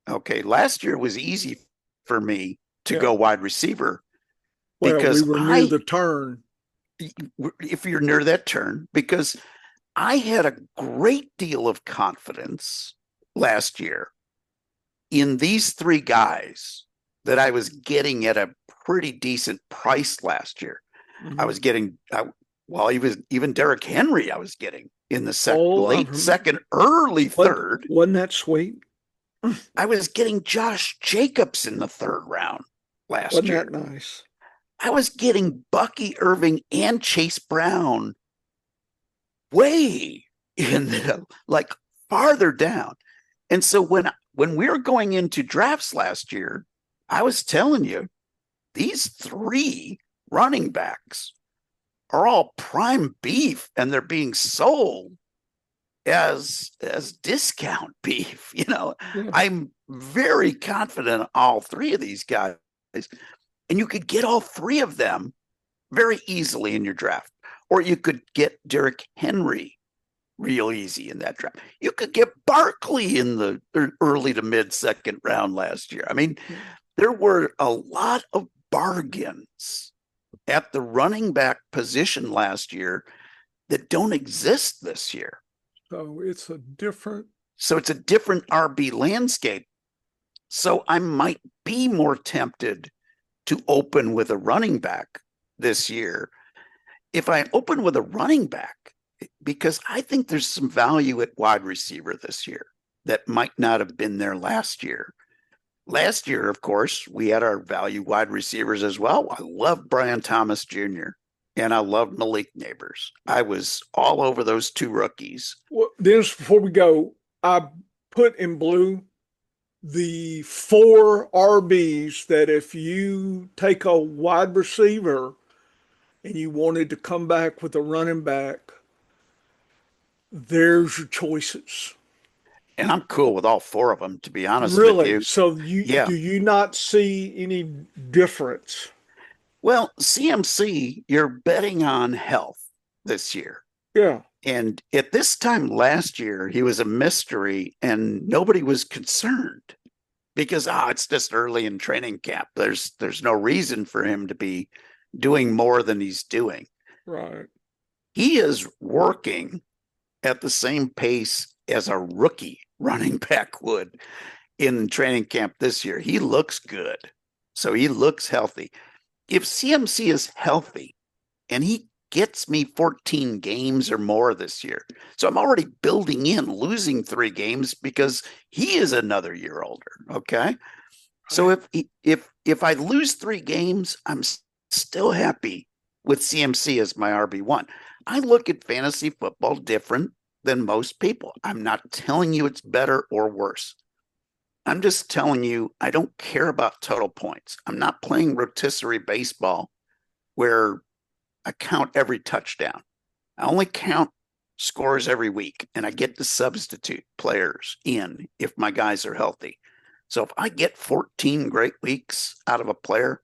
Okay, last year was easy for me to Yeah. go wide receiver Well, we because were near the turn. if you're near that turn, because I had a great deal of confidence last year in these three guys that I was getting at a pretty decent price last year. I Mm-hmm. was getting, well, even Derrick Henry, I was getting in the Oh, late second, early third. wasn't that sweet? I was getting Josh Jacobs in the third round last Wasn't year. that nice? I was getting Bucky Irving and Chase Brown way in the like farther down. And so when we were going into drafts last year, I was telling you, these three running backs are all prime beef and they're being sold as discount beef. Yeah. I'm very confident in all three of these guys. And you could get all three of them very easily in your draft. Or you could get Derrick Henry real easy in that draft. You could get Barkley in the early to mid second round last year. I mean, there were a lot of bargains at the running back position last year that don't exist this year. So it's a different. So it's a different RB landscape. So I might be more tempted to open with a running back this year. If I open with a running back, because I think there's some value at wide receiver this year that might not have been there last year. Last year, of course, we had our value wide receivers as well. I love Brian Thomas Jr. and I love Malik Neighbors. I was all over those two rookies. Well, Dennis, before we go, I put in blue the 4 RBs that if you take a wide receiver and you wanted to come back with a running back, there's your choices. And I'm cool with all four of them, to be honest with Really? you. So Yeah. do you not see any difference? Well, CMC, you're betting on health this year. Yeah. And at this time last year, he was a mystery and nobody was concerned because it's just early in training camp. There's no reason for him to be doing more than he's doing. Right. He is working at the same pace as a rookie running back would in training camp this year. He looks good. So he looks healthy. If CMC is healthy and he gets me 14 games or more this year, so I'm already building in losing 3 games because he is another year older. Okay. So if I lose 3 games, I'm still happy with CMC as my RB1. I look at fantasy football different than most people. I'm not telling you it's better or worse. I'm just telling you I don't care about total points. I'm not playing rotisserie baseball where I count every touchdown. I only count scores every week, and I get to substitute players in if my guys are healthy. So if I get 14 great weeks out of a player,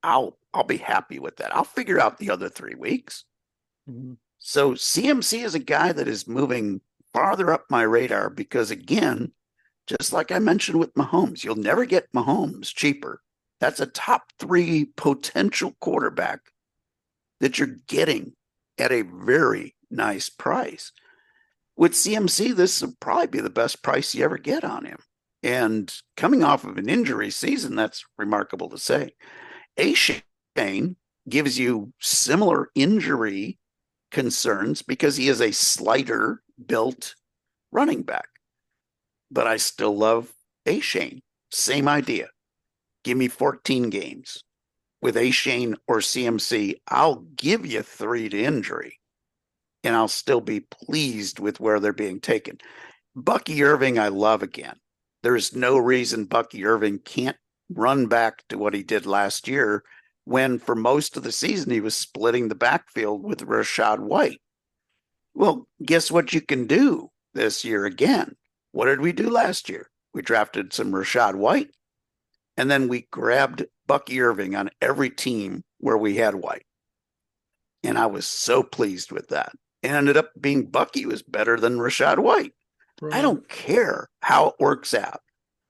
I'll be happy with that. I'll figure out the other 3 weeks. Mm-hmm. So CMC is a guy that is moving farther up my radar because, again, just like I mentioned with Mahomes, you'll never get Mahomes cheaper. That's a top 3 potential quarterback that you're getting at a very nice price. With CMC, this will probably be the best price you ever get on him. And coming off of an injury season, that's remarkable to say. Shane gives you similar injury concerns because he is a slighter built running back. But I still love Shane. Same idea. Give me 14 games. With Shane or CMC, I'll give you 3 to injury, and I'll still be pleased with where they're being taken. Bucky Irving, I love again. There's no reason Bucky Irving can't run back to what he did last year, when for most of the season he was splitting the backfield with Rachaad White. Well, guess what you can do this year again? What did we do last year? We drafted some Rachaad White, and then we grabbed Bucky Irving on every team where we had White. And I was so pleased with that. It ended up being Bucky was better than Rachaad White. Right. I don't care how it works out.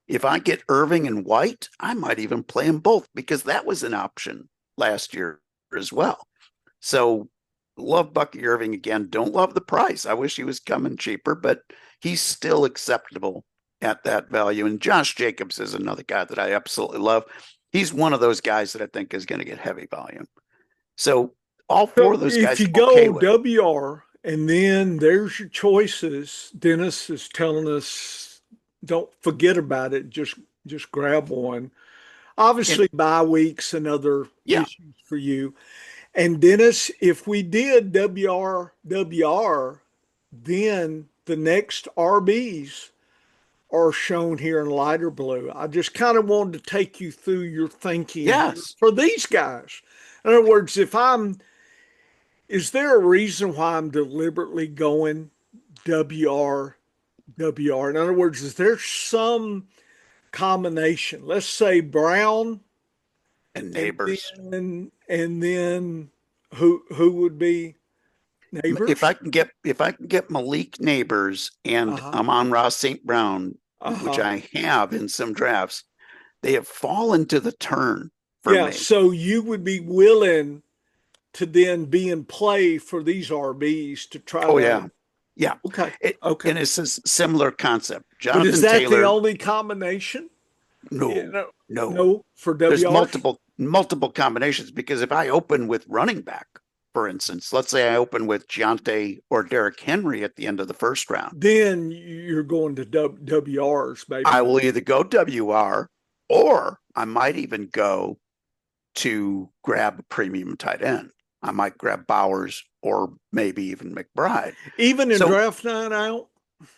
If I get Irving and White, I might even play them both, because that was an option last year as well. So love Bucky Irving again. Don't love the price. I wish he was coming cheaper, but he's still acceptable at that value. And Josh Jacobs is another guy that I absolutely love. He's one of those guys that I think is going to get heavy volume. So all four of those if guys. you go okay WR and then there's your choices, Dennis is telling us don't forget about it. Just grab one. Obviously, bye weeks and other issues for you. And Dennis, if we did WR, then the next RBs are shown here in lighter blue. I just kind of wanted to take you through your thinking for these guys. In other words, is there a reason why I'm deliberately going WR? In other words, is there some combination? Let's say Brown and Neighbors, and then who would be Neighbors? If I can get Malik Neighbors and Amon-Ra St. Brown, which I have in some drafts, they have fallen to the turn for me. So you would be willing to then be in play for these RBs to try to. Yeah. Okay. And it's a similar concept. Jonathan But is that Taylor, the only combination? No. For WR? There's multiple combinations, because if I open with running back, for instance, let's say I open with Giante or Derrick Henry at the end of the first round, then you're going to WRs, baby. I will either go WR, or I might even go to grab a premium tight end. I might grab Bowers or maybe even McBride. Even in draft night out?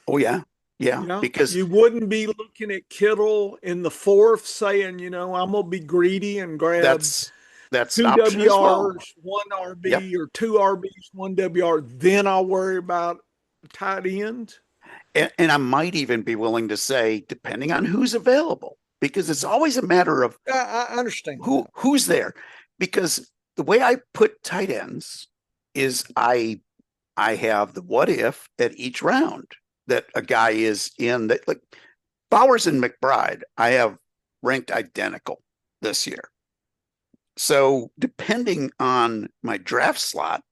Oh, yeah. Because you wouldn't be looking at Kittle in the fourth saying, I'm going to be greedy and grab that's two WRs, one RB, or two RBs, one WR. Then I'll worry about tight end. And I might even be willing to say, depending on who's available, because it's always a matter of I understand who's there. Because the way I put tight ends is I have the what if at each round that a guy is in, that like Bowers and McBride, I have ranked identical this year. So depending on my draft slot,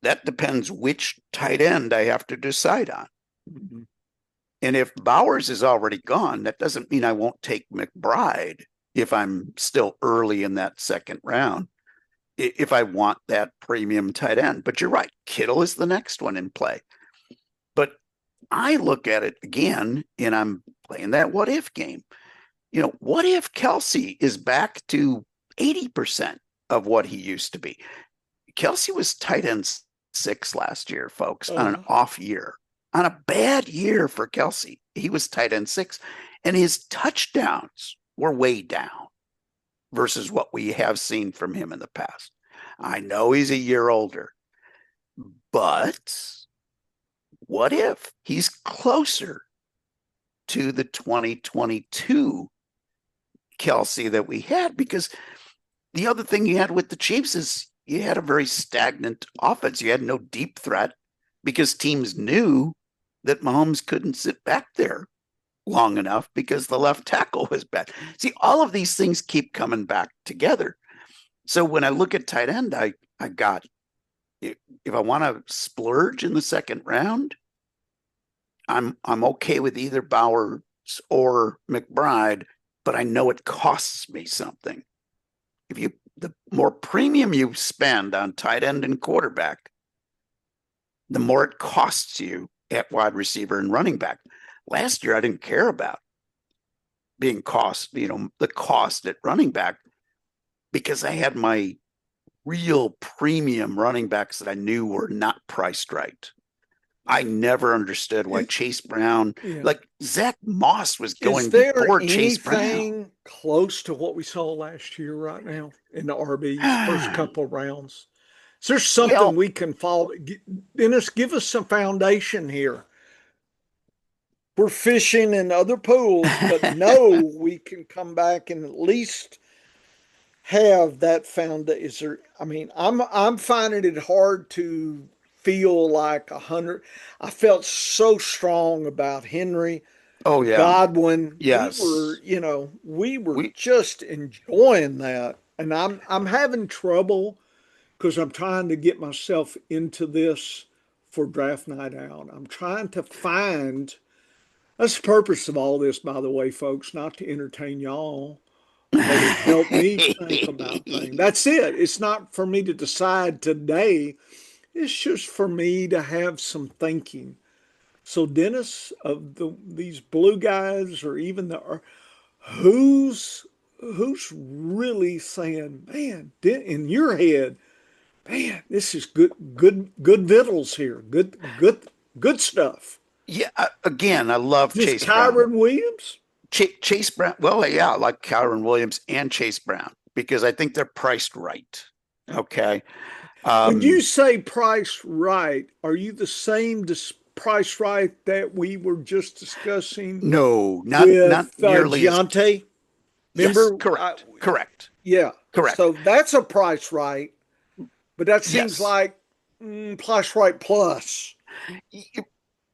that depends which tight end I have to decide on. Mm-hmm. And if Bowers is already gone, that doesn't mean I won't take McBride if I'm still early in that second round, if I want that premium tight end. But you're right, Kittle is the next one in play. But I look at it again, and I'm playing that what if game. What if Kelce is back to 80% of what he used to be? Kelce was tight end 6 last year, folks, on an off year. On a bad year for Kelce, he was tight end 6, and his touchdowns were way down versus what we have seen from him in the past. I know he's a year older, but what if he's closer to the 2022 Kelce that we had? Because the other thing you had with the Chiefs is you had a very stagnant offense. You had no deep threat because teams knew that Mahomes couldn't sit back there long enough because the left tackle was bad. See, all of these things keep coming back together. So when I look at tight end, I got, if I want to splurge in the second round, I'm okay with either Bowers or McBride, but I know it costs me something. The more premium you spend on tight end and quarterback, the more it costs you at wide receiver and running back. Last year, I didn't care about the cost at running back, because I had my real premium running backs that I knew were not priced right. I never understood why It, Chase Brown, yeah. like Zach Moss was Is going there before Chase Brown. anything close to what we saw last year right now in the RBs, first couple of rounds? Is there something Well, we can follow? Dennis, give us some foundation here. We're fishing in other pools, but know we can come back and at least have that foundation. I mean, I'm finding it hard to feel like 100. I felt so strong about Henry, oh yeah, Godwin. yes. We were We just enjoying that, and I'm having trouble because I'm trying to get myself into this for draft night out. I'm trying to find. That's the purpose of all this, by the way, folks, not to entertain y'all, but it helped me think about things. That's it. It's not for me to decide today. It's just for me to have some thinking. So, Dennis, of these blue guys, or even who's who's really saying, man, in your head, man, this is good victuals here, good stuff. yeah, again, I love Just Chase Brown. Kyron Williams. Chase Brown. Well, yeah, I like Kyron Williams and Chase Brown because I think they're priced right. Okay. When you Um, say price right, are you the same price right that we were just discussing no, not with nearly as. Giante? Yes, Remember? Yeah. correct. So that's a price right, but that seems Yes, like price right plus.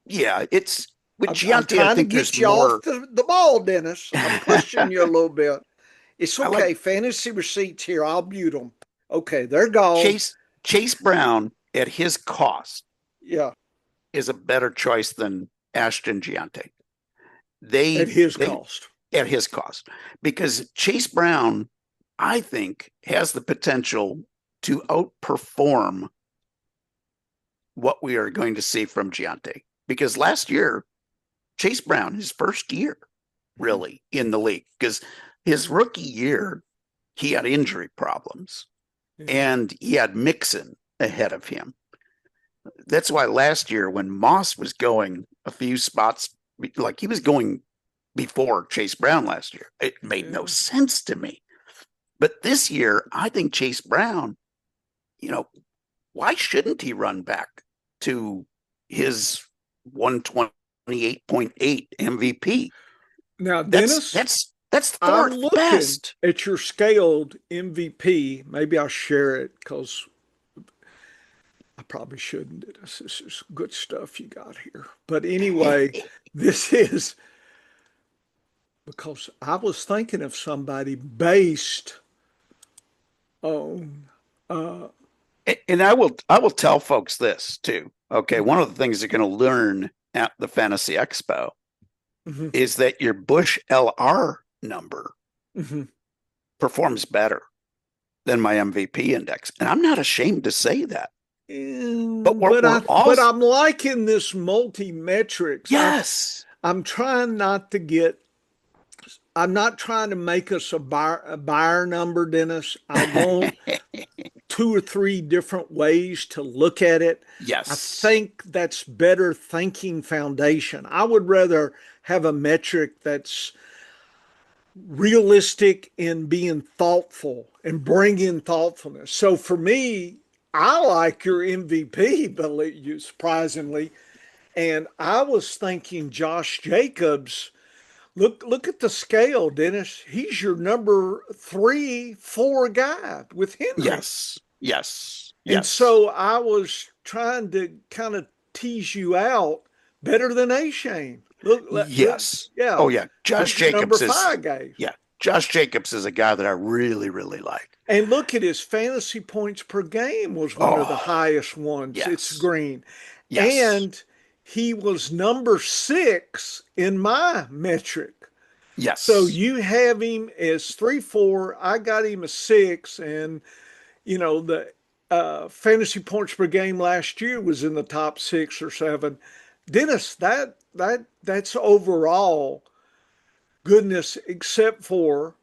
yeah. It's with I'm Gianti. I trying to think there's get you off more. the ball, Dennis. I'm pushing you a little bit. It's I like okay. Fantasy receipts here. I'll mute them. Okay, they're gone. Chase Brown at his cost Yeah, is a better choice than Ashton Giante. at They his they cost. at his cost because Chase Brown, I think, has the potential to outperform what we are going to see from Giante. Because last year, Chase Brown, his first year Mhm. really in the league, because his rookie year, he had injury problems Yeah. and he had Mixon ahead of him. That's why last year, when Moss was going a few spots, like he was going before Chase Brown last year, it made no Yeah. sense to me. But this year, I think Chase Brown, you know, why shouldn't he run back to his 128.8 MVP? Now, That's Dennis, that's that's I'm fourth looking best. at your scaled MVP. Maybe I'll share it because I probably shouldn't. This is good stuff you got here. But anyway, this is because I was thinking of somebody based on, uh, And I will tell folks this too. Okay, mhm, one of the things you're going to learn at the Fantasy Expo mhm, is that your Bush LR number mhm. performs better than my MVP index, and I'm not ashamed to say that. But we're But we're all I'm liking this multi metrics. yes, I'm trying not to get. I'm not trying to make us a buyer number, Dennis. I want two or three different ways to look at it. I yes, think that's better thinking foundation. I would rather have a metric that's realistic in being thoughtful and bring in thoughtfulness. So for me, I like your MVP, believe you, surprisingly. And I was thinking Josh Jacobs. Look at the scale, Dennis. He's your number 3, 4 guy with Henry. yes, yes, And yes, so I was trying to kind of tease you out better than A Shane. Look, yes. yeah, Oh yeah, he's your number 5 guy. Yeah, Josh Jacobs is a guy that I really really like. And look at his fantasy points per game was one of the Oh highest ones. It's yes, green. yes, And he was number 6 in my metric. So yes, you have him as 3, 4. I got him as 6. And, the fantasy points per game last year was in the top 6 or 7. Dennis, that's overall goodness, except for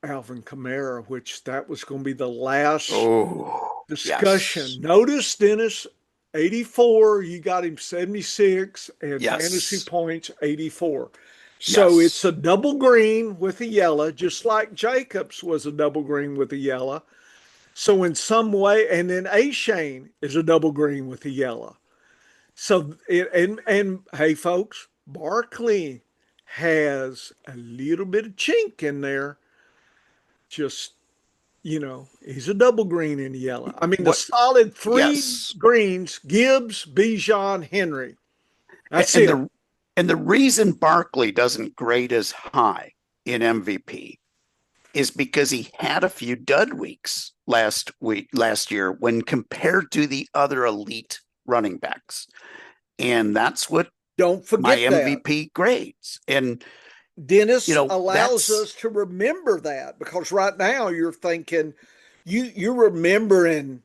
Alvin Kamara, which that was going to be the last oh yes, discussion. Notice, Dennis, 84, you got him 76, and fantasy Yes. points 84. So it's Yes. a double green with a yellow, just like Jacobs was a double green with a yellow. So in some way, and then A Shane is a double green with a yellow. So and hey folks, Barkley has a little bit of chink in there. Just he's a double green in the yellow. I mean, the What? solid three Yes. greens: Gibbs, Bijan, Henry. That's And it. the reason Barkley doesn't grade as high in MVP is because he had a few dud weeks last year when compared to the other elite running backs. And that's what Don't my forget that. MVP grades. And Dennis allows that's us to remember that because right now you're thinking, you're remembering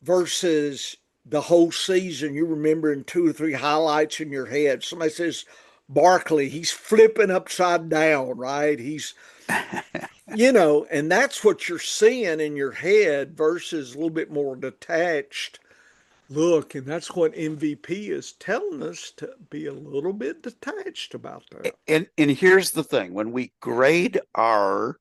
versus the whole season. You're remembering two or three highlights in your head. Somebody says Barkley, he's flipping upside down, right? He's and that's what you're seeing in your head versus a little bit more detached look. And that's what MVP is telling us, to be a little bit detached about that. and here's the thing. When we grade our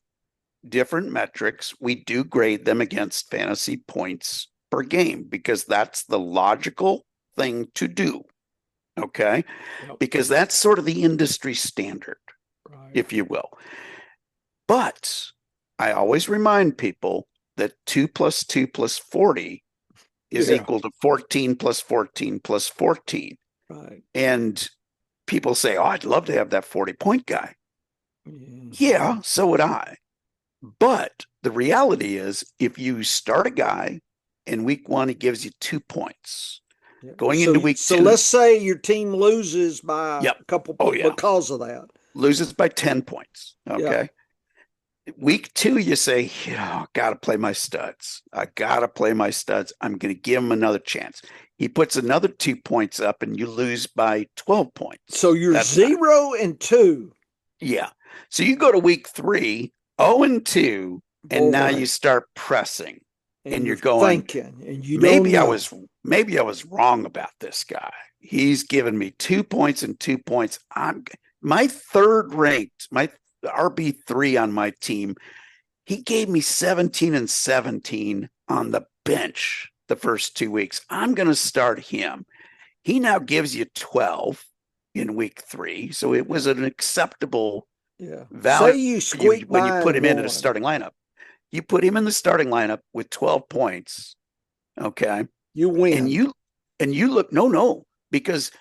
different metrics, we do grade them against fantasy points per game because that's the logical thing to do. Okay. Yep. Because that's sort of the industry standard, Right. if you will. But I always remind people that 2 plus 2 plus 40 is Yeah. equal to 14 plus 14 plus 14. Right. And people say, oh, I'd love to have that 40-point guy. Mhm. Yeah, so would I. But the reality is, if you start a guy in week one, he gives you 2 points. Yeah. Going So into week so two, let's say your team loses by yep. a couple Oh, points yeah. because of that. Loses by 10 points. Yeah. Okay. Week two, you say, got to play my studs. I got to play my studs. I'm going to give him another chance. He puts another 2 points up and you lose by 12 So points. you're That's not, 0-2. yeah. So you go to week three, 0-2, and now you Boy, start pressing and and you're you're going, thinking and you don't maybe I know. was maybe I was wrong about this guy. He's given me 2 points and 2 points. I'm my third ranked, my RB3 on my team. He gave me 17 and 17 on the bench the first 2 weeks. I'm going to start him. He now gives you 12 in week three. So it was Yeah. an acceptable Yeah. value Say you squeak when you by put and him into the won. starting lineup. You put him in the starting lineup with 12 points. Okay. You And win. you look, no, because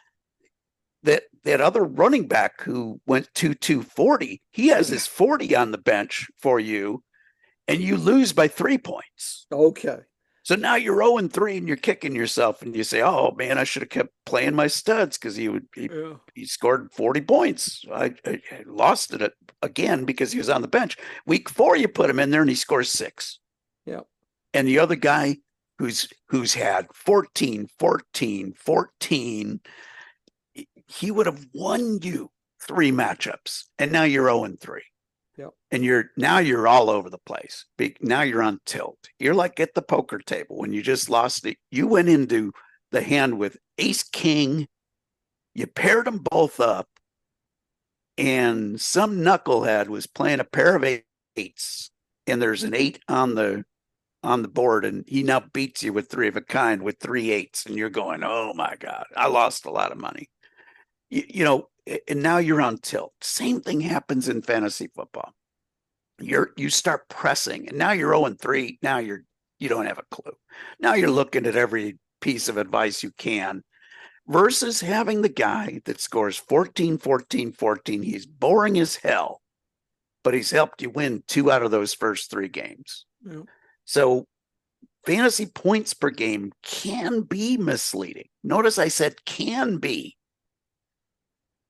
that other running back who went 2-2-40, he has his 40 on the bench for you, and you lose by 3 points. Okay. So now you're 0-3 and you're kicking yourself and you say, oh man, I should have kept playing my studs because Yeah. he scored 40 points. I lost it again because he was on the bench. Week four, you put him in there and he scores 6. Yeah. And the other guy who's had 14, 14, 14, he would have won you 3 matchups. And now you're 0-3. Yeah. And you're all over the place. Now you're on tilt. You're like at the poker table when you just lost it. You went into the hand with ace king. You paired them both up, and some knucklehead was playing a pair of eights, and there's an 8 on the board, and he now beats you with 3 of a kind with 3 eights, and you're going, oh my God, I lost a lot of money. And now you're on tilt. Same thing happens in fantasy football. You start pressing, and now you're 0-3. Now you don't have a clue. Now you're looking at every piece of advice you can versus having the guy that scores 14, 14, 14. He's boring as hell, but he's helped you win 2 out of those first 3 games. Yeah. So fantasy points per game can be misleading. Notice I said can be.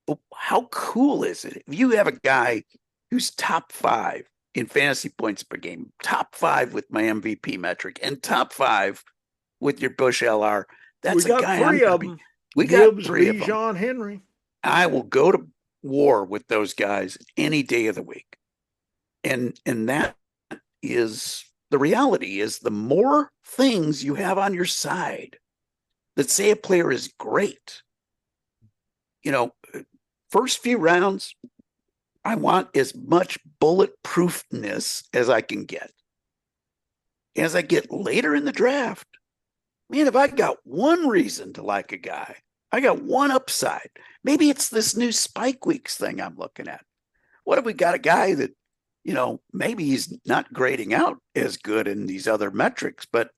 But how cool is it if you have a guy who's top 5 in fantasy points per game, top 5 with my MVP metric, and top 5 with your Bush LR? We That's a got guy I'm 3 going to of be. them. We got Gibbs, 3 of them. Bijan, Henry. I will go to war with those guys any day of the week. And that is the reality is the more things you have on your side, that say a player is great. First few rounds, I want as much bulletproofness as I can get. As I get later in the draft, man, if I got one reason to like a guy, I got one upside. Maybe it's this new spike weeks thing I'm looking at. What if we got a guy that, maybe he's not grading out as good in these other metrics, but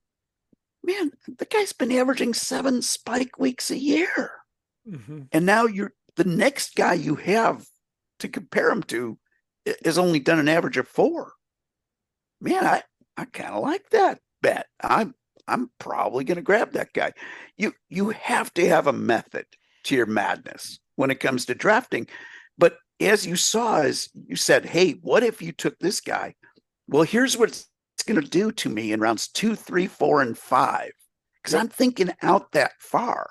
man, the guy's been averaging 7 spike weeks a year. Mm-hmm. And now the next guy you have to compare him to has only done an average of 4. Man, I kind of like that bet. I'm probably going to grab that guy. You have to have a method to your madness when it comes to drafting. But as you saw, as you said, hey, what if you took this guy? Well, here's what it's going to do to me in rounds 2, 3, 4, and 5, because I'm thinking out that far.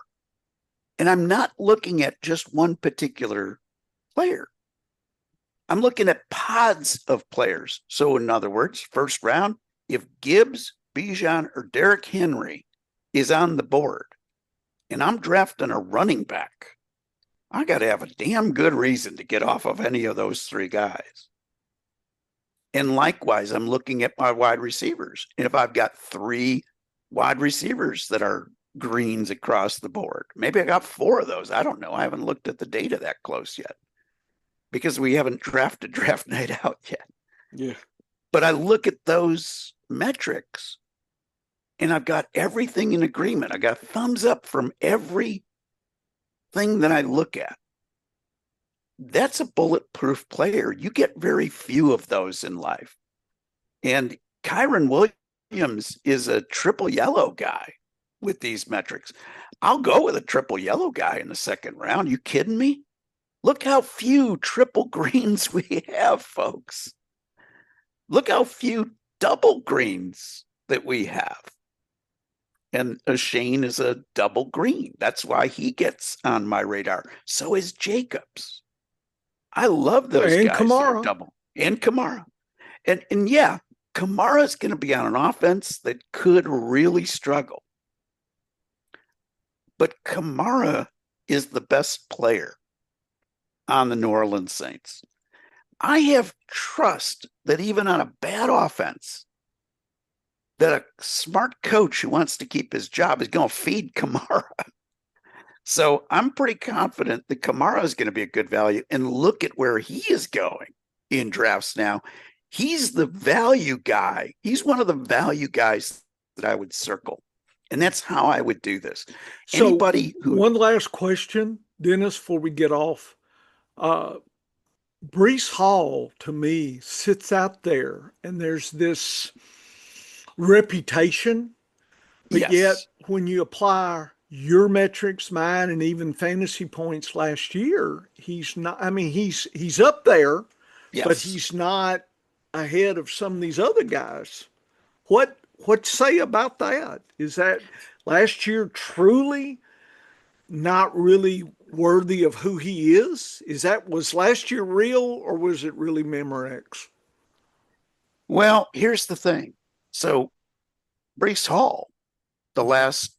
And I'm not looking at just one particular player. I'm looking at pods of players. So in other words, first round, if Gibbs, Bijan, or Derrick Henry is on the board and I'm drafting a running back, I got to have a damn good reason to get off of any of those 3 guys. And likewise, I'm looking at my wide receivers. And if I've got 3 wide receivers that are greens across the board, maybe I got 4 of those. I don't know. I haven't looked at the data that close yet because we haven't drafted draft night out yet. Yeah. But I look at those metrics and I've got everything in agreement. I got thumbs up from every thing that I look at. That's a bulletproof player. You get very few of those in life. And Kyron Williams is a triple yellow guy with these metrics. I'll go with a triple yellow guy in the second round. You kidding me? Look how few triple greens we have, folks. Look how few double greens that we have. And Shane is a double green. That's why he gets on my radar. So is Jacobs. I love those and guys Kamara. that are double. And Kamara. And yeah, Kamara's going to be on an offense that could really struggle. But Kamara is the best player on the New Orleans Saints. I have trust that even on a bad offense, that a smart coach who wants to keep his job is going to feed Kamara. So I'm pretty confident that Kamara is going to be a good value. And look at where he is going in drafts now. He's the value guy. He's one of the value guys that I would circle. And that's how I would do this. So Anybody who... One last question, Dennis, before we get off. Breece Hall, to me, sits out there, and there's this reputation, but Yes. yet when you apply your metrics, mine, and even fantasy points last year, he's not. I mean, he's up there, Yes. but he's not ahead of some of these other guys. What say about that? Is that last year truly not really worthy of who he is? Was last year real, or was it really Memorex? Well, here's the thing. So Breece Hall, the last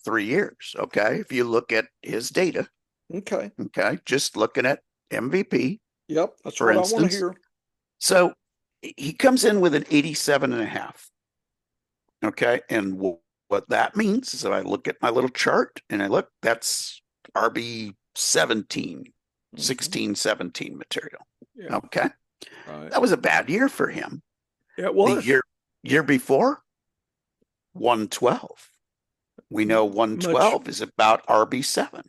3 years, okay, if you look at his data, Okay, just looking at MVP. yep, that's for what instance, I want to hear. So he comes in with an 87.5. Okay, and what that means is that I look at my little chart and I look, that's RB 17, 16, 17 material. Yeah. Okay. Right. That was a bad year for him. It was. The year before, 112. We know 112 is about RB 7.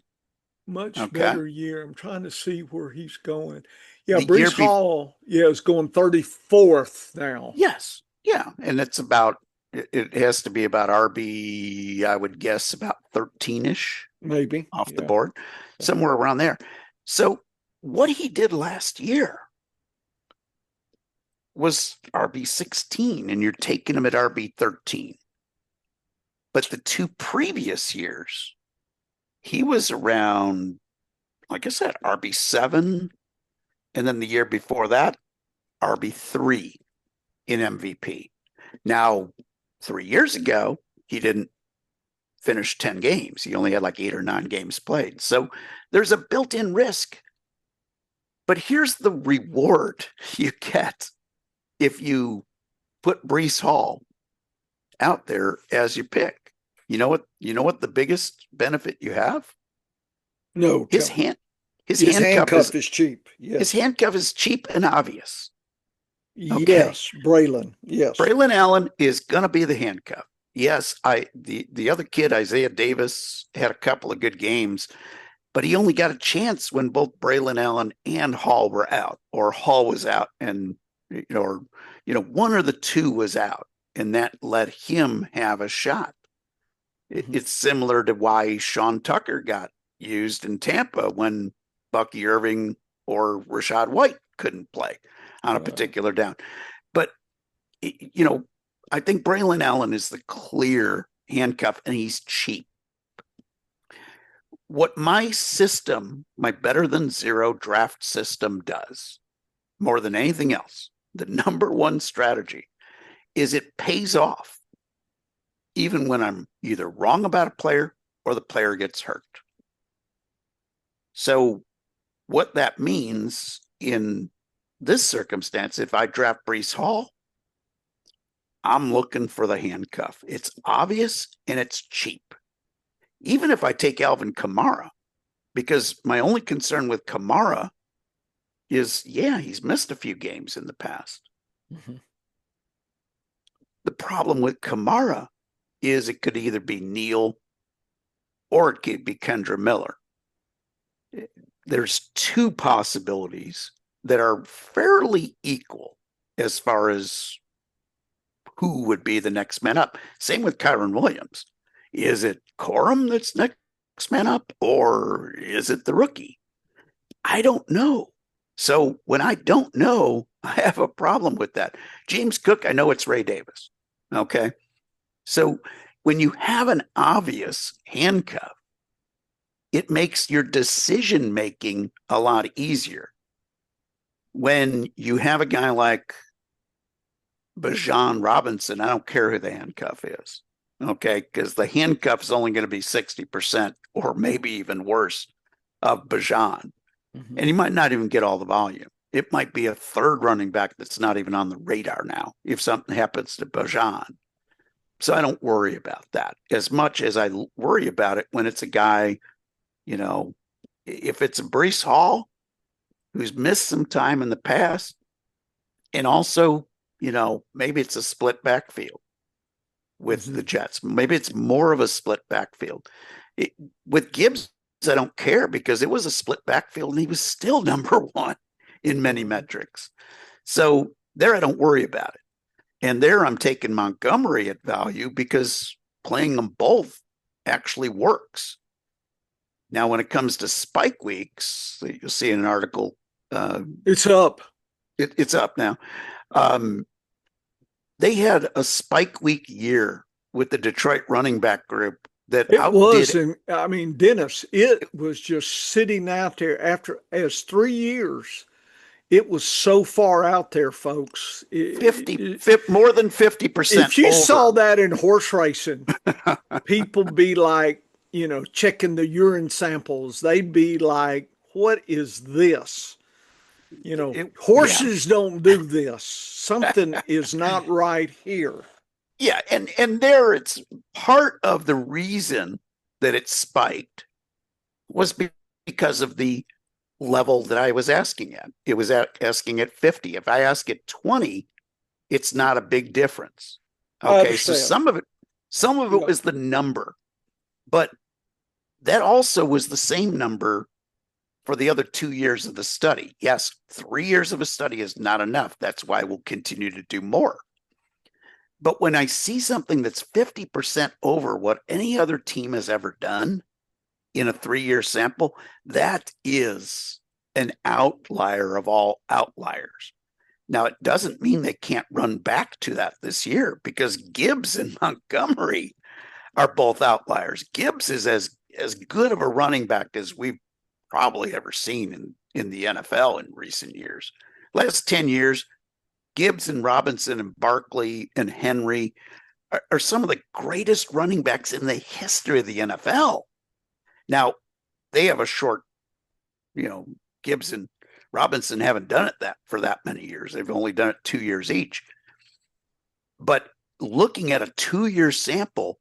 Much Okay. better year. I'm trying to see where he's going. Yeah, The year Breece Hall, is going 34th now. Yes. Yeah. And it's about, it has to be about RB, I would guess about 13-ish Maybe. off the board, somewhere around there. So what he did last year was RB 16, and you're taking him at RB 13. But the 2 previous years, he was around, like I said, RB 7, and then the year before that, RB 3 in MVP. Now, 3 years ago, he didn't finish 10 games. He only had like 8 or 9 games played. So there's a built-in risk. But here's the reward you get if you put Breece Hall out there as your pick. You know what the biggest benefit you have? No, His tell me. hand his His handcuff is cheap. his Yes. handcuff is cheap and obvious. Okay. Yes. Braylon. Yes. Braylon Allen is gonna be the handcuff. Yes, the other kid, Isaiah Davis, had a couple of good games, but he only got a chance when both Braylon Allen and Hall were out, or Hall was out, and one or the two was out, and that let him have a shot. It's similar to why Sean Tucker got used in Tampa when Bucky Irving or Rashad White couldn't play on a particular down. But I think Braylon Allen is the clear handcuff, and he's cheap. What my system, my better than zero draft system does, more than anything else, the number one strategy is it pays off even when I'm either wrong about a player or the player gets hurt. So what that means in this circumstance, if I draft Breece Hall, I'm looking for the handcuff. It's obvious and it's cheap. Even if I take Alvin Kamara, because my only concern with Kamara is, he's missed a few games in the past. Mm-hmm. The problem with Kamara is it could either be Neal or it could be Kendra Miller. There's two possibilities that are fairly equal as far as who would be the next man up. Same with Kyron Williams. Is it Corum that's next man up, or is it the rookie? I don't know. So when I don't know, I have a problem with that. James Cook, I know it's Ray Davis. Okay. So when you have an obvious handcuff, it makes your decision making a lot easier. When you have a guy like Bijan Robinson, I don't care who the handcuff is. Okay, because the handcuff is only going to be 60% or maybe even worse of Bijan. Mm-hmm. And he might not even get all the volume. It might be a third running back that's not even on the radar now if something happens to Bijan. So I don't worry about that as much as I worry about it when it's a guy, if it's a Breece Hall who's missed some time in the past, and also, maybe it's a split backfield with the Jets. Maybe it's more of a split backfield. With Gibbs, I don't care because it was a split backfield and he was still number one in many metrics. So there I don't worry about it. And there I'm taking Montgomery at value because playing them both actually works. Now, when it comes to spike weeks, you'll see in an article. It's up. It's up now. They had a spike week year with the Detroit running back group that Dennis, it was just sitting out there as 3 years. It was so far out there, folks. More than 50%. If you saw that in horse racing, people be like, checking the urine samples. They'd be like, what is this? Horses don't do this. Something is not right here. Yeah, and there it's part of the reason that it spiked was because of the level that I was asking at. It was asking at 50. If I ask at 20, it's not a big difference. Okay, so some of it was the number, but that also was the same number for the other 2 years of the study. Yes, 3 years of a study is not enough. That's why we'll continue to do more. But when I see something that's 50% over what any other team has ever done in a 3-year sample, that is an outlier of all outliers. Now, it doesn't mean they can't run back to that this year because Gibbs and Montgomery are both outliers. Gibbs is as good of a running back as we've probably ever seen in the NFL in recent years. Last 10 years, Gibbs and Robinson and Barkley and Henry are some of the greatest running backs in the history of the NFL. Now, they have a short, Gibbs and Robinson haven't done it for that many years. They've only done it 2 years each. But looking at a 2-year sample,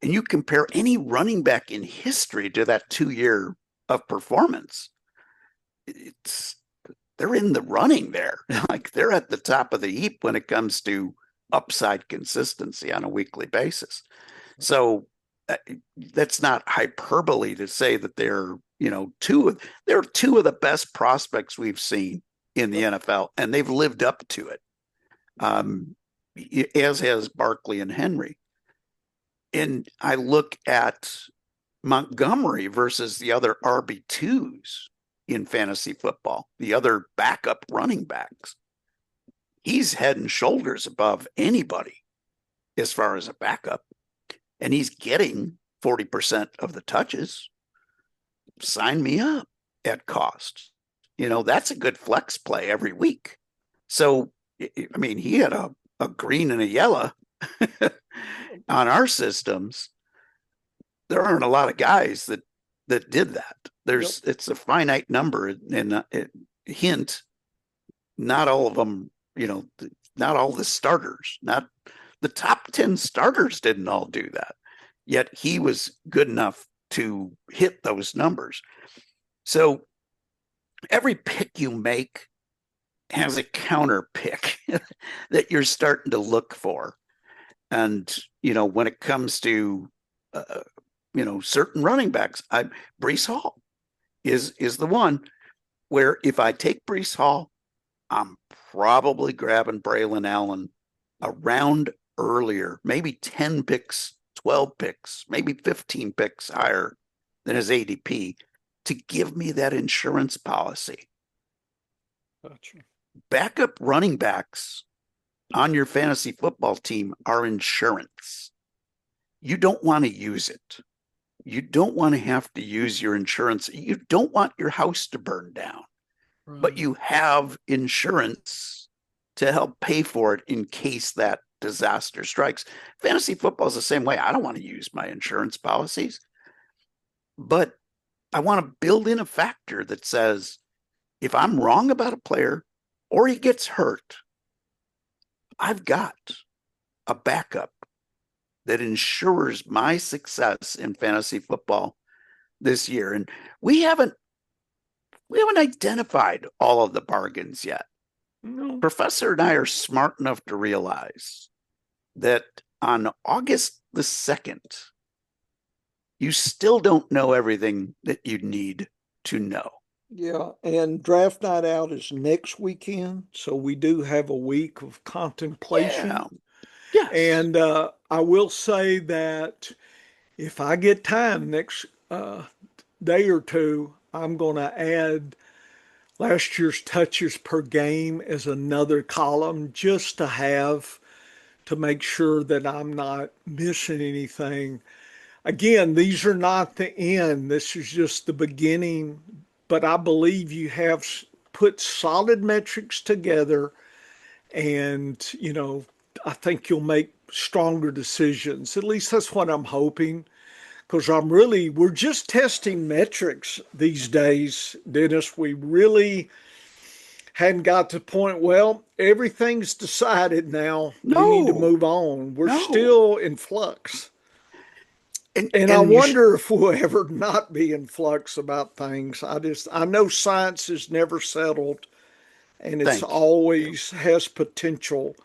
and you compare any running back in history to that 2 year of performance, they're in the running there. Like they're at the top of the heap when it comes to upside consistency on a weekly basis. So that's not hyperbole to say that they're two of the best prospects we've seen in the NFL, and they've lived up to it. As has Barkley and Henry. And I look at Montgomery versus the other RB2s in fantasy football, the other backup running backs. He's head and shoulders above anybody as far as a backup. And he's getting 40% of the touches. Sign me up at cost. That's a good flex play every week. So, I mean, he had a green and a yellow on our systems. There aren't a lot of guys that did that. It's a finite number, and hint, not all of them, not all the starters, not the top 10 starters didn't all do that. Yet he was good enough to hit those numbers. So every pick you make has a counter pick that you're starting to look for. And, when it comes to, certain running backs, Breece Hall is the one where if I take Breece Hall, I'm probably grabbing Braylon Allen a round earlier, maybe 10 picks, 12 picks, maybe 15 picks higher than his ADP to give me that insurance policy. Gotcha. Backup running backs on your fantasy football team are insurance. You don't want to use it. You don't want to have to use your insurance. You don't want your house to burn down, right. But you have insurance to help pay for it in case that disaster strikes. Fantasy football is the same way. I don't want to use my insurance policies, but I want to build in a factor that says if I'm wrong about a player or he gets hurt, I've got a backup that ensures my success in fantasy football this year. And we haven't identified all of the bargains yet. No. Professor and I are smart enough to realize that on August the 2nd, you still don't know everything that you need to know. Yeah, and draft night out is next weekend, so we do have a week of contemplation. Yeah. Yes. And I will say that if I get time next day or two, I'm going to add last year's touches per game as another column just to make sure that I'm not missing anything. Again, these are not the end. This is just the beginning. But I believe you have put solid metrics together, and, I think you'll make stronger decisions. At least that's what I'm hoping, because we're just testing metrics these days, Dennis. We really hadn't got to the point, well, everything's decided now. No. We need to move on. We're still in flux. And I and wonder if we'll ever not be in flux about things. I know science is never settled, and it's always has potential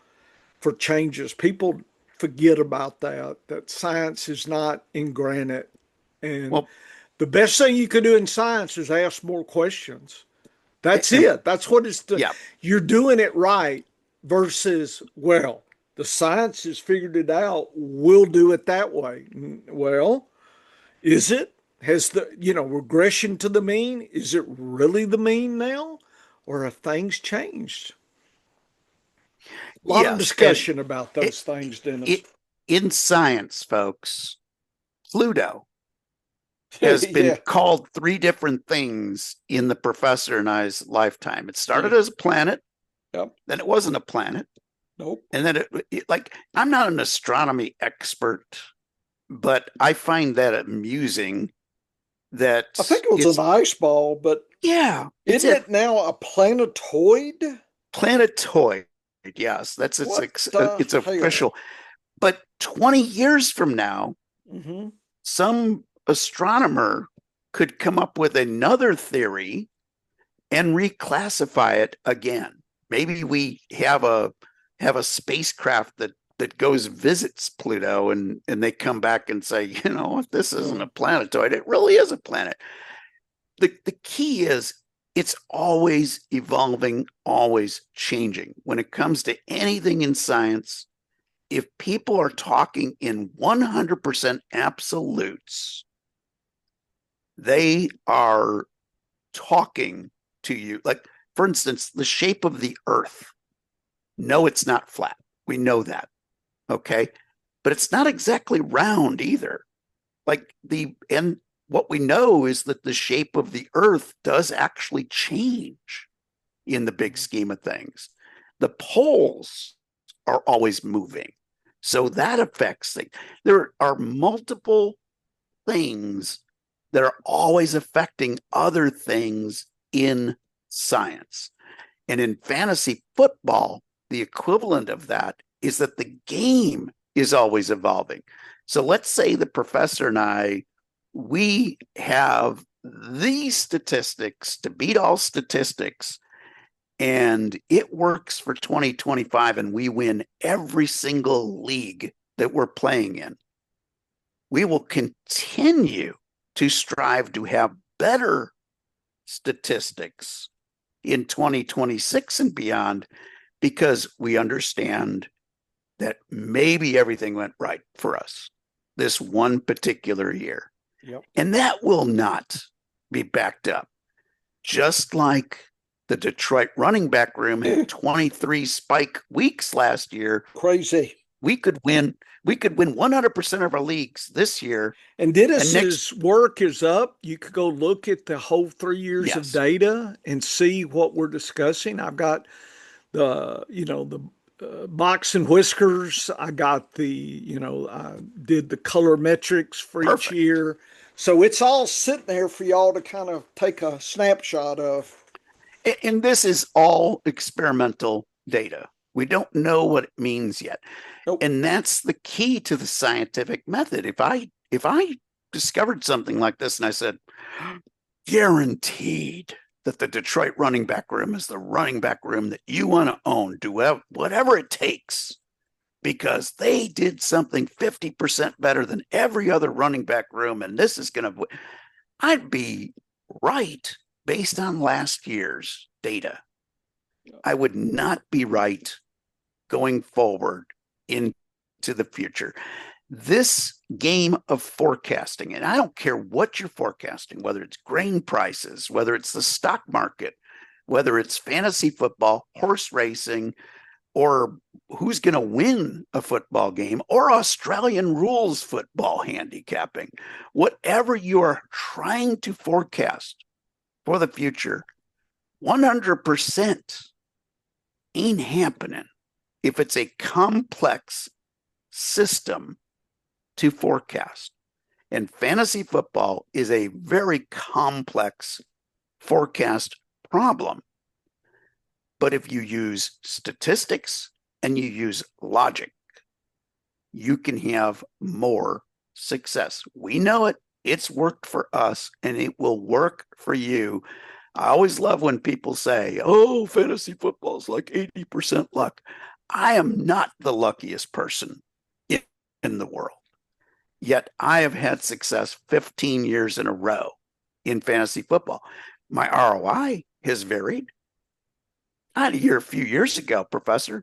for changes. People forget about that science is not in granite. And the best thing you can do in science is ask more questions. That's it. That's what it's doing. Yeah. You're doing it right versus, well, the science has figured it out. We'll do it that way. Well, is it? Has the, regression to the mean? Is it really the mean now? Or have things changed? A lot of discussion about those things, Dennis. In science, folks, Pluto has been called 3 different things in the professor and I's lifetime. It started as a planet. Yep. Then it wasn't a planet. Nope. And then like, I'm not an astronomy expert, but I find that amusing that I think it was an it's, ice ball, but yeah, it's isn't a it now a planetoid? planetoid. Yes, What the it's hell? official. But 20 years from now, Hmm. some astronomer could come up with another theory and reclassify it again. Maybe we have a spacecraft that goes visits Pluto, and they come back and say, if this isn't a planetoid, it really is a planet. The key is it's always evolving, always changing. When it comes to anything in science, if people are talking in 100% absolutes, they are talking to you. Like, for instance, the shape of the earth. No, it's not flat. We know that. Okay. But it's not exactly round either. And what we know is that the shape of the earth does actually change in the big scheme of things. The poles are always moving. So that affects things. There are multiple things that are always affecting other things in science. And in fantasy football, the equivalent of that is that the game is always evolving. So let's say the professor and we have these statistics to beat all statistics, and it works for 2025, and we win every single league that we're playing in. We will continue to strive to have better statistics in 2026 and beyond, because we understand that maybe everything went right for us this one particular year. Yep. And that will not be backed up. Just like the Detroit running back room had 23 spike weeks last year, Crazy. we could win 100% of our leagues this year. And And next, Dennis's work is up. You could go look at the whole 3 years of yes, data and see what we're discussing. I've got the box and whiskers. I got I did the color metrics for each perfect. year. So it's all sitting there for y'all to kind of take a snapshot of. And this is all experimental data. We don't know what it means yet. Nope. And that's the key to the scientific method. If I discovered something like this and I said, guaranteed that the Detroit running back room is the running back room that you want to own, do whatever it takes, because they did something 50% better than every other running back room, and this is going to, I'd be right based on last year's data. I would not be right going forward into the future. This game of forecasting, and I don't care what you're forecasting, whether it's grain prices, whether it's the stock market, whether it's fantasy football, horse racing, or who's going to win a football game, or Australian rules football handicapping, whatever you are trying to forecast for the future, 100% ain't happening if it's a complex system to forecast. And fantasy football is a very complex forecast problem. But if you use statistics and you use logic, you can have more success. We know it. It's worked for us, and it will work for you. I always love when people say, oh, fantasy football is like 80% luck. I am not the luckiest person in the world. Yet I have had success 15 years in a row in fantasy football. My ROI has varied. I had a year a few years ago, Professor,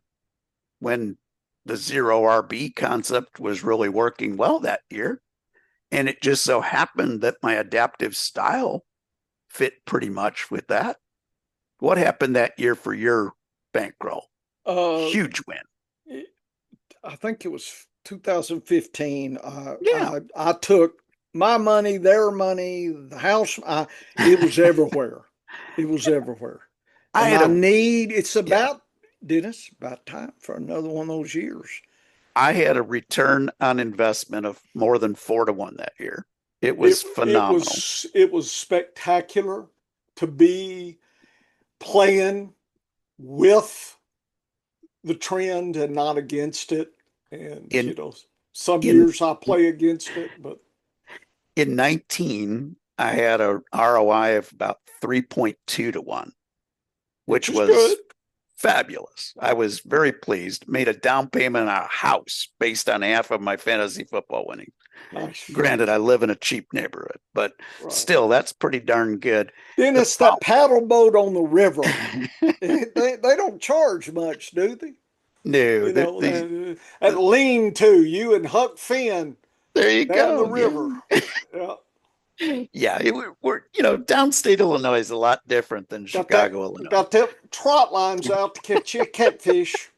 when the zero RB concept was really working well that year. And it just so happened that my adaptive style fit pretty much with that. What happened that year for your bankroll? Uh, Huge win. I think it was 2015. Yeah. I took my money, their money, the house. It was everywhere. It was everywhere. I And had I a, need. It's yeah, about Dennis, about time for another one of those years. I had a return on investment of more than 4 to 1 that year. It was phenomenal. It was spectacular to be playing with the trend and not against it. And In some in years I play against it, but in 19, I had a ROI of about 3.2 to 1, which was good. was fabulous. I was very pleased. Made a down payment on a house based on half of my fantasy football winning. Nice. Granted, I live in a cheap neighborhood, but still, that's pretty darn good. Dennis, that paddle boat on the river, they don't charge much, do they? No, That lean to you and Huck Finn there you down the go. river. Yeah. Yeah, we're downstate Illinois is a lot different than Chicago, Illinois. Got them trot lines out to catch you a catfish.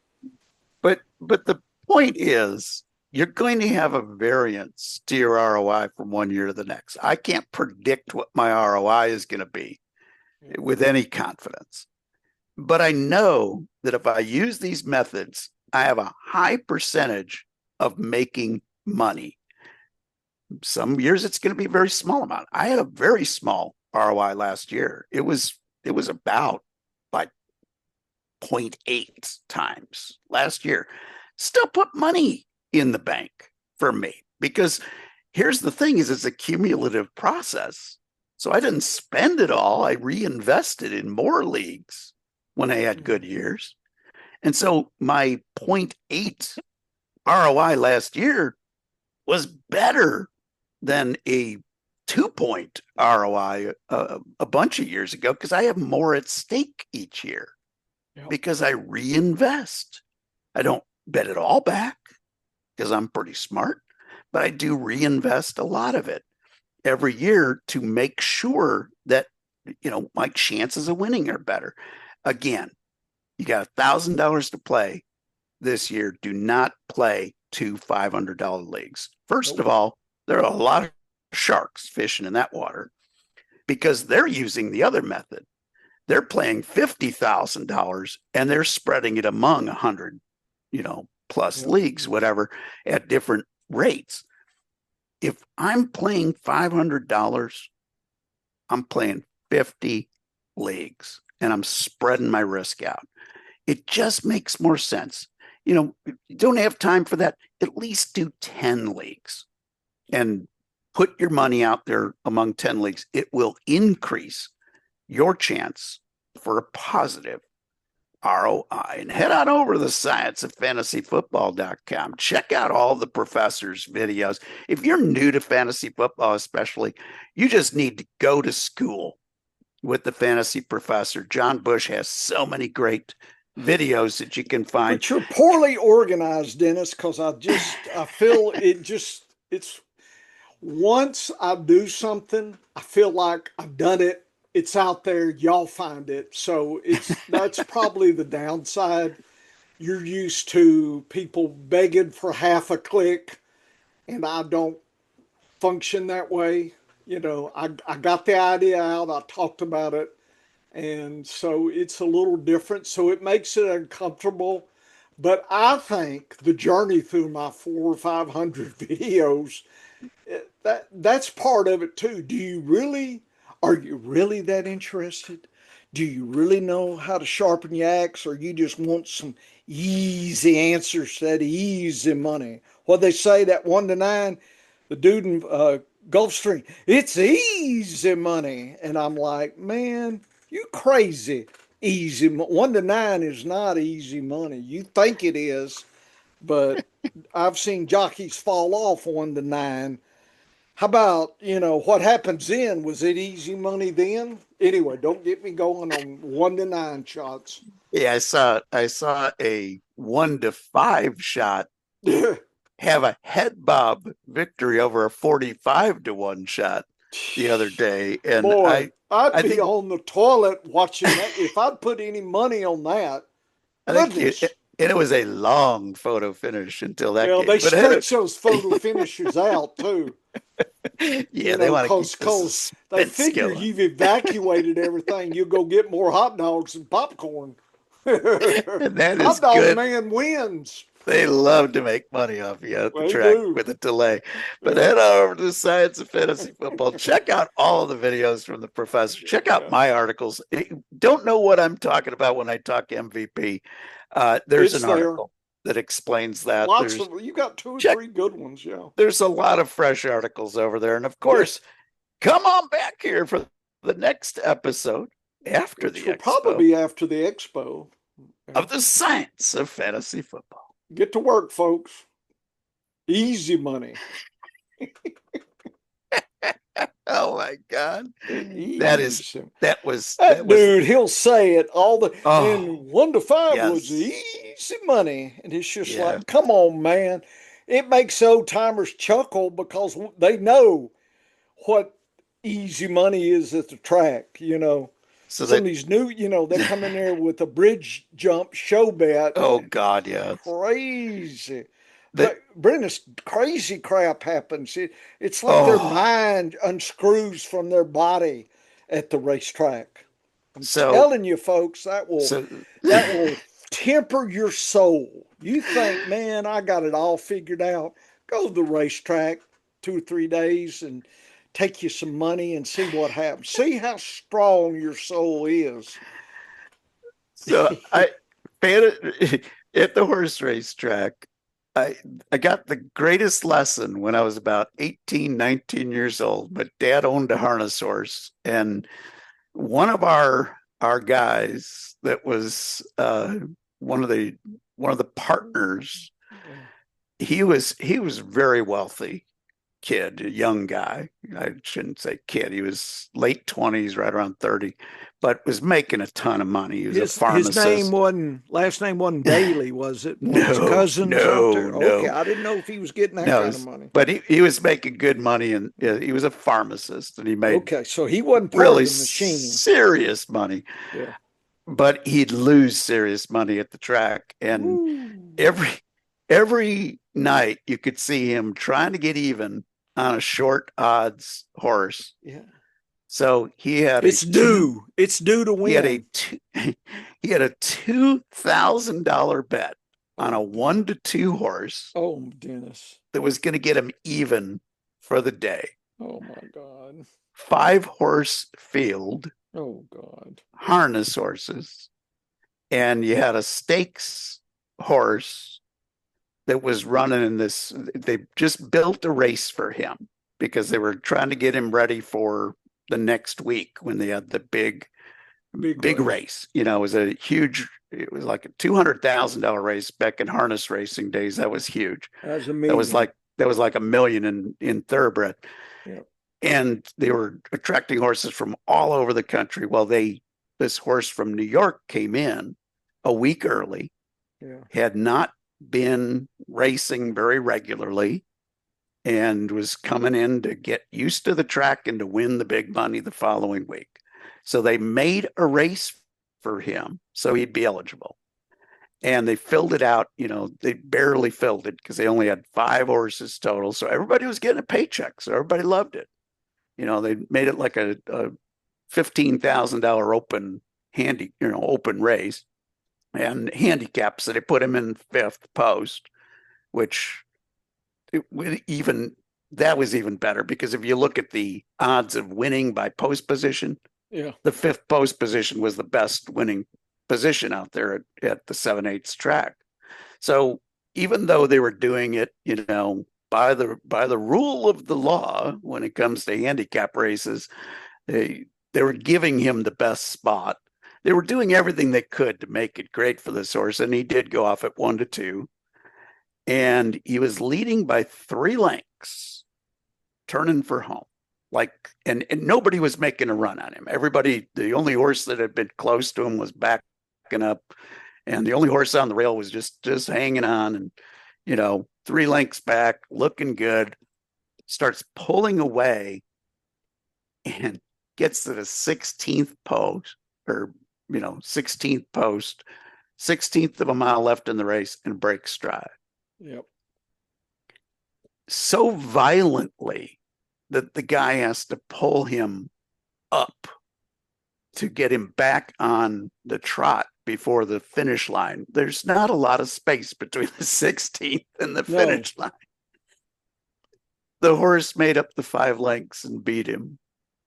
But the point is, you're going to have a variance to your ROI from one year to the next. I can't predict what my ROI is going to be with any confidence. But I know that if I use these methods, I have a high percentage of making money. Some years it's going to be a very small amount. I had a very small ROI last year. It was about like 0.8 times last year. Still put money in the bank for me, because here's the thing: is it's a cumulative process. So I didn't spend it all. I reinvested in more leagues when I had good years. And so my 0.8 ROI last year was better than a 2-point ROI a bunch of years ago, because I have more at stake each year because I reinvest. I don't bet it all back because I'm pretty smart, but I do reinvest a lot of it every year to make sure that, my chances of winning are better. Again, you got $1,000 to play this year. Do not play 2 $500 leagues. First of all, there are a lot of sharks fishing in that water because they're using the other method. They're playing $50,000 and they're spreading it among 100, plus leagues, whatever, at different rates. If I'm playing $500, I'm playing 50 leagues and I'm spreading my risk out. It just makes more sense. You don't have time for that. At least do 10 leagues and put your money out there among 10 leagues. It will increase your chance for a positive ROI. And head on over to the scienceoffantasyfootball.com. Check out all the professors' videos. If you're new to fantasy football, especially, you just need to go to school with the fantasy professor. John Bush has so many great videos that you can find. But you're poorly organized, Dennis, because I feel it's once I do something, I feel like I've done it. It's out there. Y'all find it. So that's probably the downside. You're used to people begging for half a click, and I don't function that way. I got the idea out. I talked about it. And so it's a little different. So it makes it uncomfortable. But I think the journey through my 400 or 500 videos, that's part of it too. Are you really that interested? Do you really know how to sharpen your axe, or you just want some easy answers to that easy money? What they say, that 1 to 9, the dude in Gulfstream, it's easy money. And I'm like, man, you crazy. 1 to 9 is not easy money. You think it is, but I've seen jockeys fall off 1 to 9. How about, what happens then? Was it easy money then? Anyway, don't get me going on 1 to 9 shots. Yeah, I saw a 1 to 5 shot have a head bob victory over a 45 to 1 shot the other day. And boy, I'd be think, on the toilet watching that. If I'd put any money on that, it was a long photo finish until that game. They stretch those photo finishers out too. Yeah, they want to keep they figure you've evacuated everything. You'll go get more hot dogs and popcorn. And that is Hot dog good. man wins. They love to make money off you at the They track do. with a delay. But Yeah. head over to the Science of Fantasy Football. Check out all of the videos from the professor. Check out Yeah. my articles. Don't know what I'm talking about when I talk MVP. There's It's an there. article that explains that. Lots of you got two or check. three good ones, yeah. There's a lot of fresh articles over there. And of course, come on back here for the next episode after Which the will expo probably be after the expo. of the Science of Fantasy Football. Get to work, folks. Easy money. Oh my God. Easy. That was Dude, he'll say it all the and oh 1 to 5 yes. was easy money. And it's just Yeah. like, come on, man. It makes old timers chuckle because they know what easy money is at the track, you know. So Some that of these new, you know, they come in there with a bridge jump show bet. oh God, yeah. Crazy. That Brenda's crazy crap happens. It's like their oh mind unscrews from their body at the racetrack. I'm so telling you, folks, that so will temper your soul. You think, man, I got it all figured out. Go to the racetrack 2 or 3 days and take you some money and see what happens. See how strong your soul is. so I at the horse race track. I got the greatest lesson when I was about 18, 19 years old. My dad owned a harness horse, and one of our guys that was one of the partners, he was very wealthy kid, a young guy. I shouldn't say kid. He was late 20s, right around 30, but was making a ton of money. He was a pharmacist. Last name wasn't Bailey, was it? One of his cousins out there? Okay, I didn't know if he was getting that kind of money. But he was making good money, and he was a pharmacist, and he made okay, so he wasn't part really of the machine. Serious money. Yeah. But he'd lose serious money at the track, and every night you could see him trying to get even on a short odds horse. Yeah. So he had it's due to win. He had a $2,000 bet on a 1-2 horse. Oh, Dennis. That was going to get him even for the day. Oh my God. 5-horse field. Oh God. Harness horses. And you had a stakes horse that was running in this. They just built a race for him because they were trying to get him ready for the next week when they had the big race. You know, it was like a $200,000 race back in harness racing days. That was huge. That was like $1 million in thoroughbred. Yep. And they were attracting horses from all over the country. Well, this horse from New York came in a week early, had not been racing very regularly, and was coming in to get used to the track and to win the big money the following week. So they made a race for him so he'd be eligible. And they filled it out, you know, they barely filled it because they only had 5 horses total. So everybody was getting a paycheck. So everybody loved it. You know, they made it like a $15,000 open race and handicap. So they put him in 5th post, which that was even better because if you look at the odds of winning by post position, the 5th post position was the best winning position out there at the 7/8 track. So even though they were doing it, you know, by the rule of the law when it comes to handicap races, they were giving him the best spot. They were doing everything they could to make it great for this horse, and he did go off at 1-2. And he was leading by 3 lengths, turning for home. And nobody was making a run on him. The only horse that had been close to him was backing up, and the only horse on the rail was just hanging on, and, you know, 3 lengths back, looking good, starts pulling away and gets to the 16th post, or, you know, 16th post, 16th of a mile left in the race, and breaks stride. Yep. So violently that the guy has to pull him up to get him back on the trot before the finish line. There's not a lot of space between the 16th and the finish line. The horse made up the 5 lengths and beat him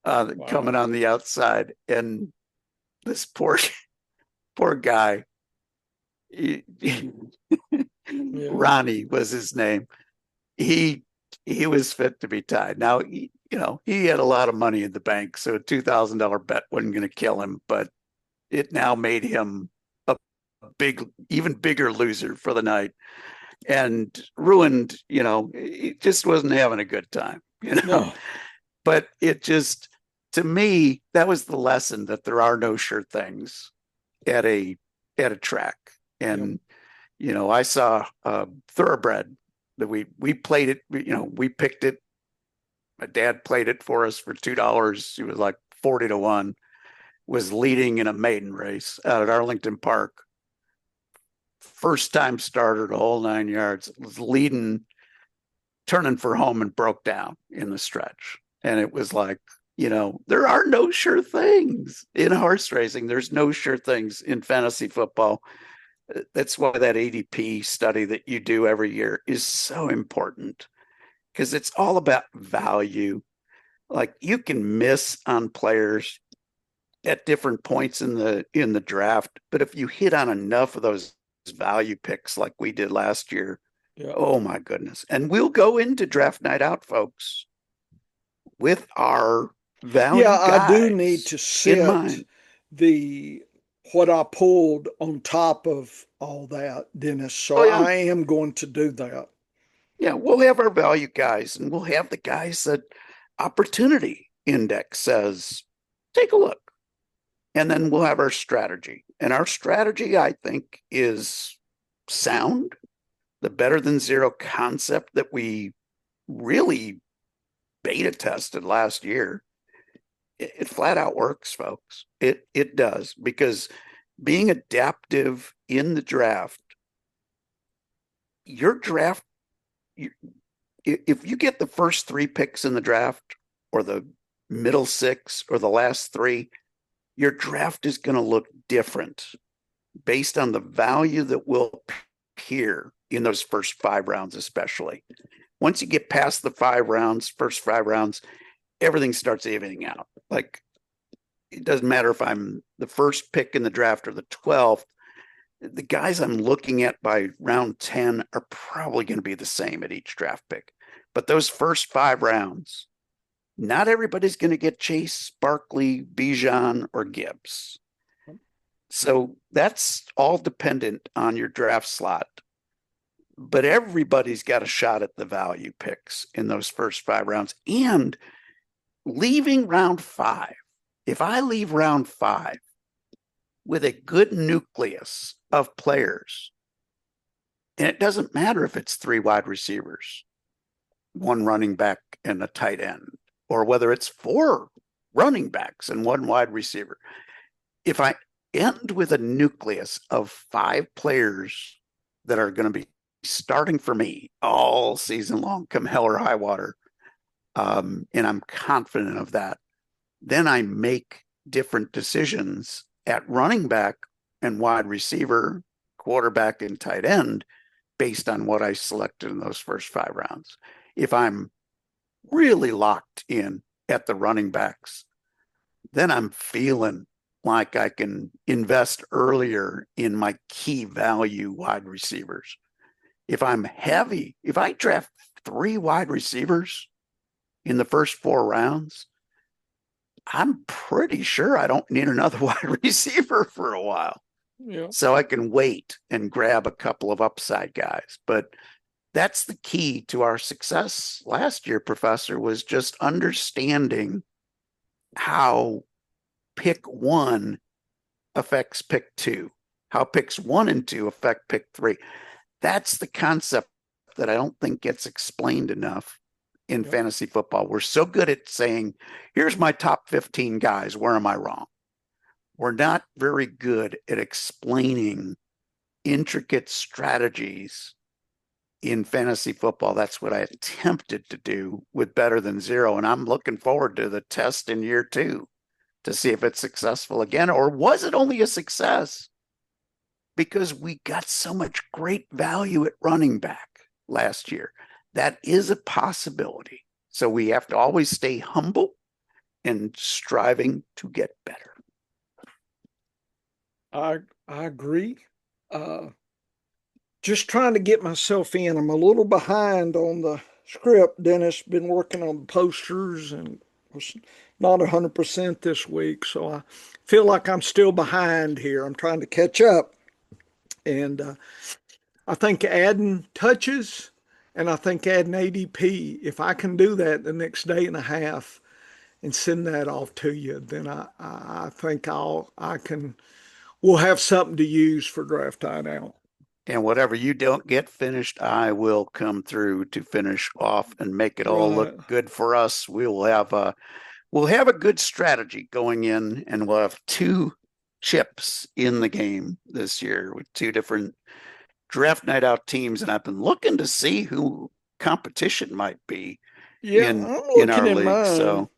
coming on the outside. And this poor guy, Ronnie was his name. He was fit to be tied. Now, he had a lot of money in the bank, so a $2,000 bet wasn't going to kill him, but it now made him a even bigger loser for the night and ruined, he just wasn't having a good time, No. But it just, to me, that was the lesson that there are no sure things at a track. And, I saw Thoroughbred that we played it, we picked it. My dad played it for us for $2. He was like 40-1, was leading in a maiden race out at Arlington Park. First time starter, the whole 9 yards, was leading, turning for home, and broke down in the stretch. And it was like, there are no sure things in horse racing. There's no sure things in fantasy football. That's why that ADP study that you do every year is so important, because it's all about value. Like, you can miss on players at different points in the draft, but if you hit on enough of those value picks like we did last year, oh my goodness. And we'll go into draft night out, folks, with our value guys I do need to set what I pulled on top of all that, Dennis. So I am going to do that. Yeah, we'll have our value guys, and we'll have the guys that Opportunity Index says, take a look. And then we'll have our strategy. And our strategy, I think, is sound. The better than zero concept that we really beta tested last year, it flat out works, folks. It does, because being adaptive in the draft, your draft, if you get the first 3 picks in the draft, or the middle 6, or the last 3, your draft is going to look different based on the value that will appear in those first 5 rounds, especially. Once you get past the first 5 rounds, everything starts evening out. Like, it doesn't matter if I'm the first pick in the draft or the 12th. The guys I'm looking at by round 10 are probably going to be the same at each draft pick. But those first 5 rounds, not everybody's going to get Chase, Barkley, Bijan, or Gibbs. So that's all dependent on your draft slot. But everybody's got a shot at the value picks in those first 5 rounds. And leaving round 5, if I leave round 5 with a good nucleus of players, and it doesn't matter if it's 3 wide receivers, 1 running back, and a tight end, or whether it's 4 running backs and 1 wide receiver. If I end with a nucleus of 5 players that are going to be starting for me all season long, come hell or high water, and I'm confident of that, then I make different decisions at running back and wide receiver, quarterback, and tight end based on what I selected in those first 5 rounds. If I'm really locked in at the running backs, then I'm feeling like I can invest earlier in my key value wide receivers. If I'm heavy, if I draft 3 wide receivers in the first 4 rounds, I'm pretty sure I don't need another wide receiver for a while. Yeah. So I can wait and grab a couple of upside guys. But that's the key to our success last year, Professor, was just understanding how pick 1 affects pick 2, how picks 1 and 2 affect pick 3. That's the concept that I don't think gets explained enough in fantasy football. We're so good at saying, here's my top 15 guys. Where am I wrong? We're not very good at explaining intricate strategies in fantasy football. That's what I attempted to do with Better Than Zero. And I'm looking forward to the test in year 2 to see if it's successful again, or was it only a success because we got so much great value at running back last year. That is a possibility. So we have to always stay humble and striving to get better. I agree. Just trying to get myself in. I'm a little behind on the script. Dennis been working on the posters and was not 100% this week, so I feel like I'm still behind here. I'm trying to catch up, and I think adding touches and I think adding ADP. If I can do that the next day and a half and send that off to you, then I think I can. We'll have something to use for draft time out. And whatever you don't get finished, I will come through to finish off and make it all Right. look good for us. We'll have a good strategy going in, and we'll have two chips in the game this year with two different draft night out teams. And I've been looking to see who competition might be Yeah, in I'm in looking our in league. mine, So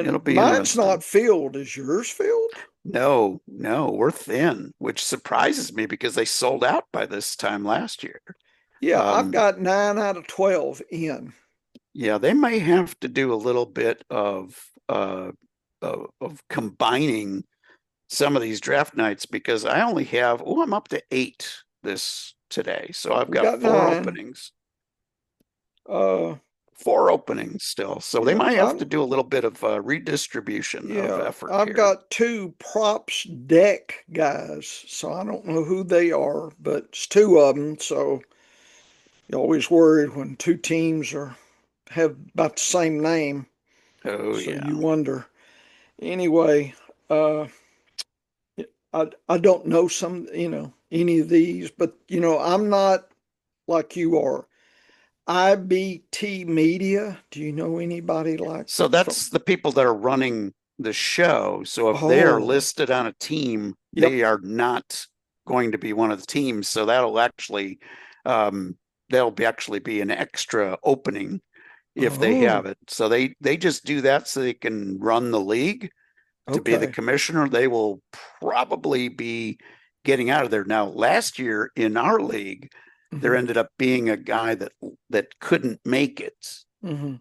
it'll and be mine's interesting. not filled. Is yours filled? No, no, we're thin, which surprises me because they sold out by this time last year. Yeah, I've Um, got 9 out of 12 in. yeah, they may have to do a little bit of combining some of these draft nights because I only have I'm up to 8 this today, so I've We got got nine. Uh, 4 openings still. So they yeah, might have to do a little bit of redistribution of yeah, effort I've here. got two props deck guys, so I don't know who they are, but it's two of them. So you're always worried when two teams are have about the same name, Oh so yeah. you wonder. Anyway, uh, I don't know any of these, but I'm not like you are. IBT Media. Do you know anybody like So from? that's the people that are running the show. So if they are Oh, listed on a team, yep. they are not going to be one of the teams. So um, that'll be actually be an extra opening if they have Oh, it. So they just do that so they can run the league to be the okay. commissioner. They will probably be getting out of there. Now, last year in our league, there Hmm. ended up being a guy that couldn't make it Hmm.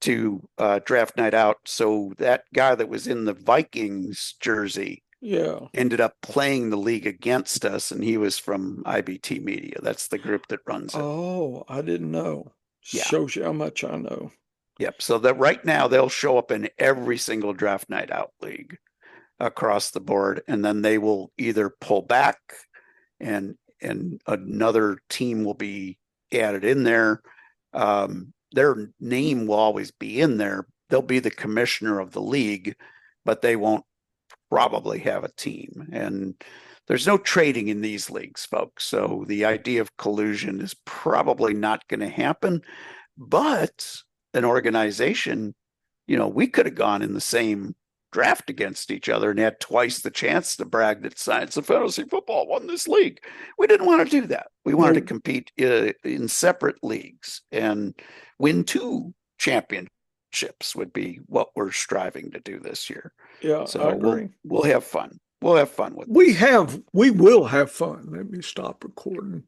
to draft night out. So that guy that was in the Vikings jersey Yeah. ended up playing the league against us, and he was from IBT Media. That's the group that runs it. Oh, I didn't know. Yeah. Shows you how much I know. Yep. So that right now they'll show up in every single draft night out league across the board, and then they will either pull back and another team will be added in there. Their name will always be in there. They'll be the commissioner of the league, but they won't probably have a team. And there's no trading in these leagues, folks. So the idea of collusion is probably not going to happen. But an organization, we could have gone in the same draft against each other and had twice the chance to brag that Science of Fantasy Football won this league. We didn't want to do that. We wanted to No, compete in separate leagues and win two championships would be what we're striving to do this year. yeah, I So we'll agree. we'll have fun. We'll have fun with this. We will have fun. Let me stop recording.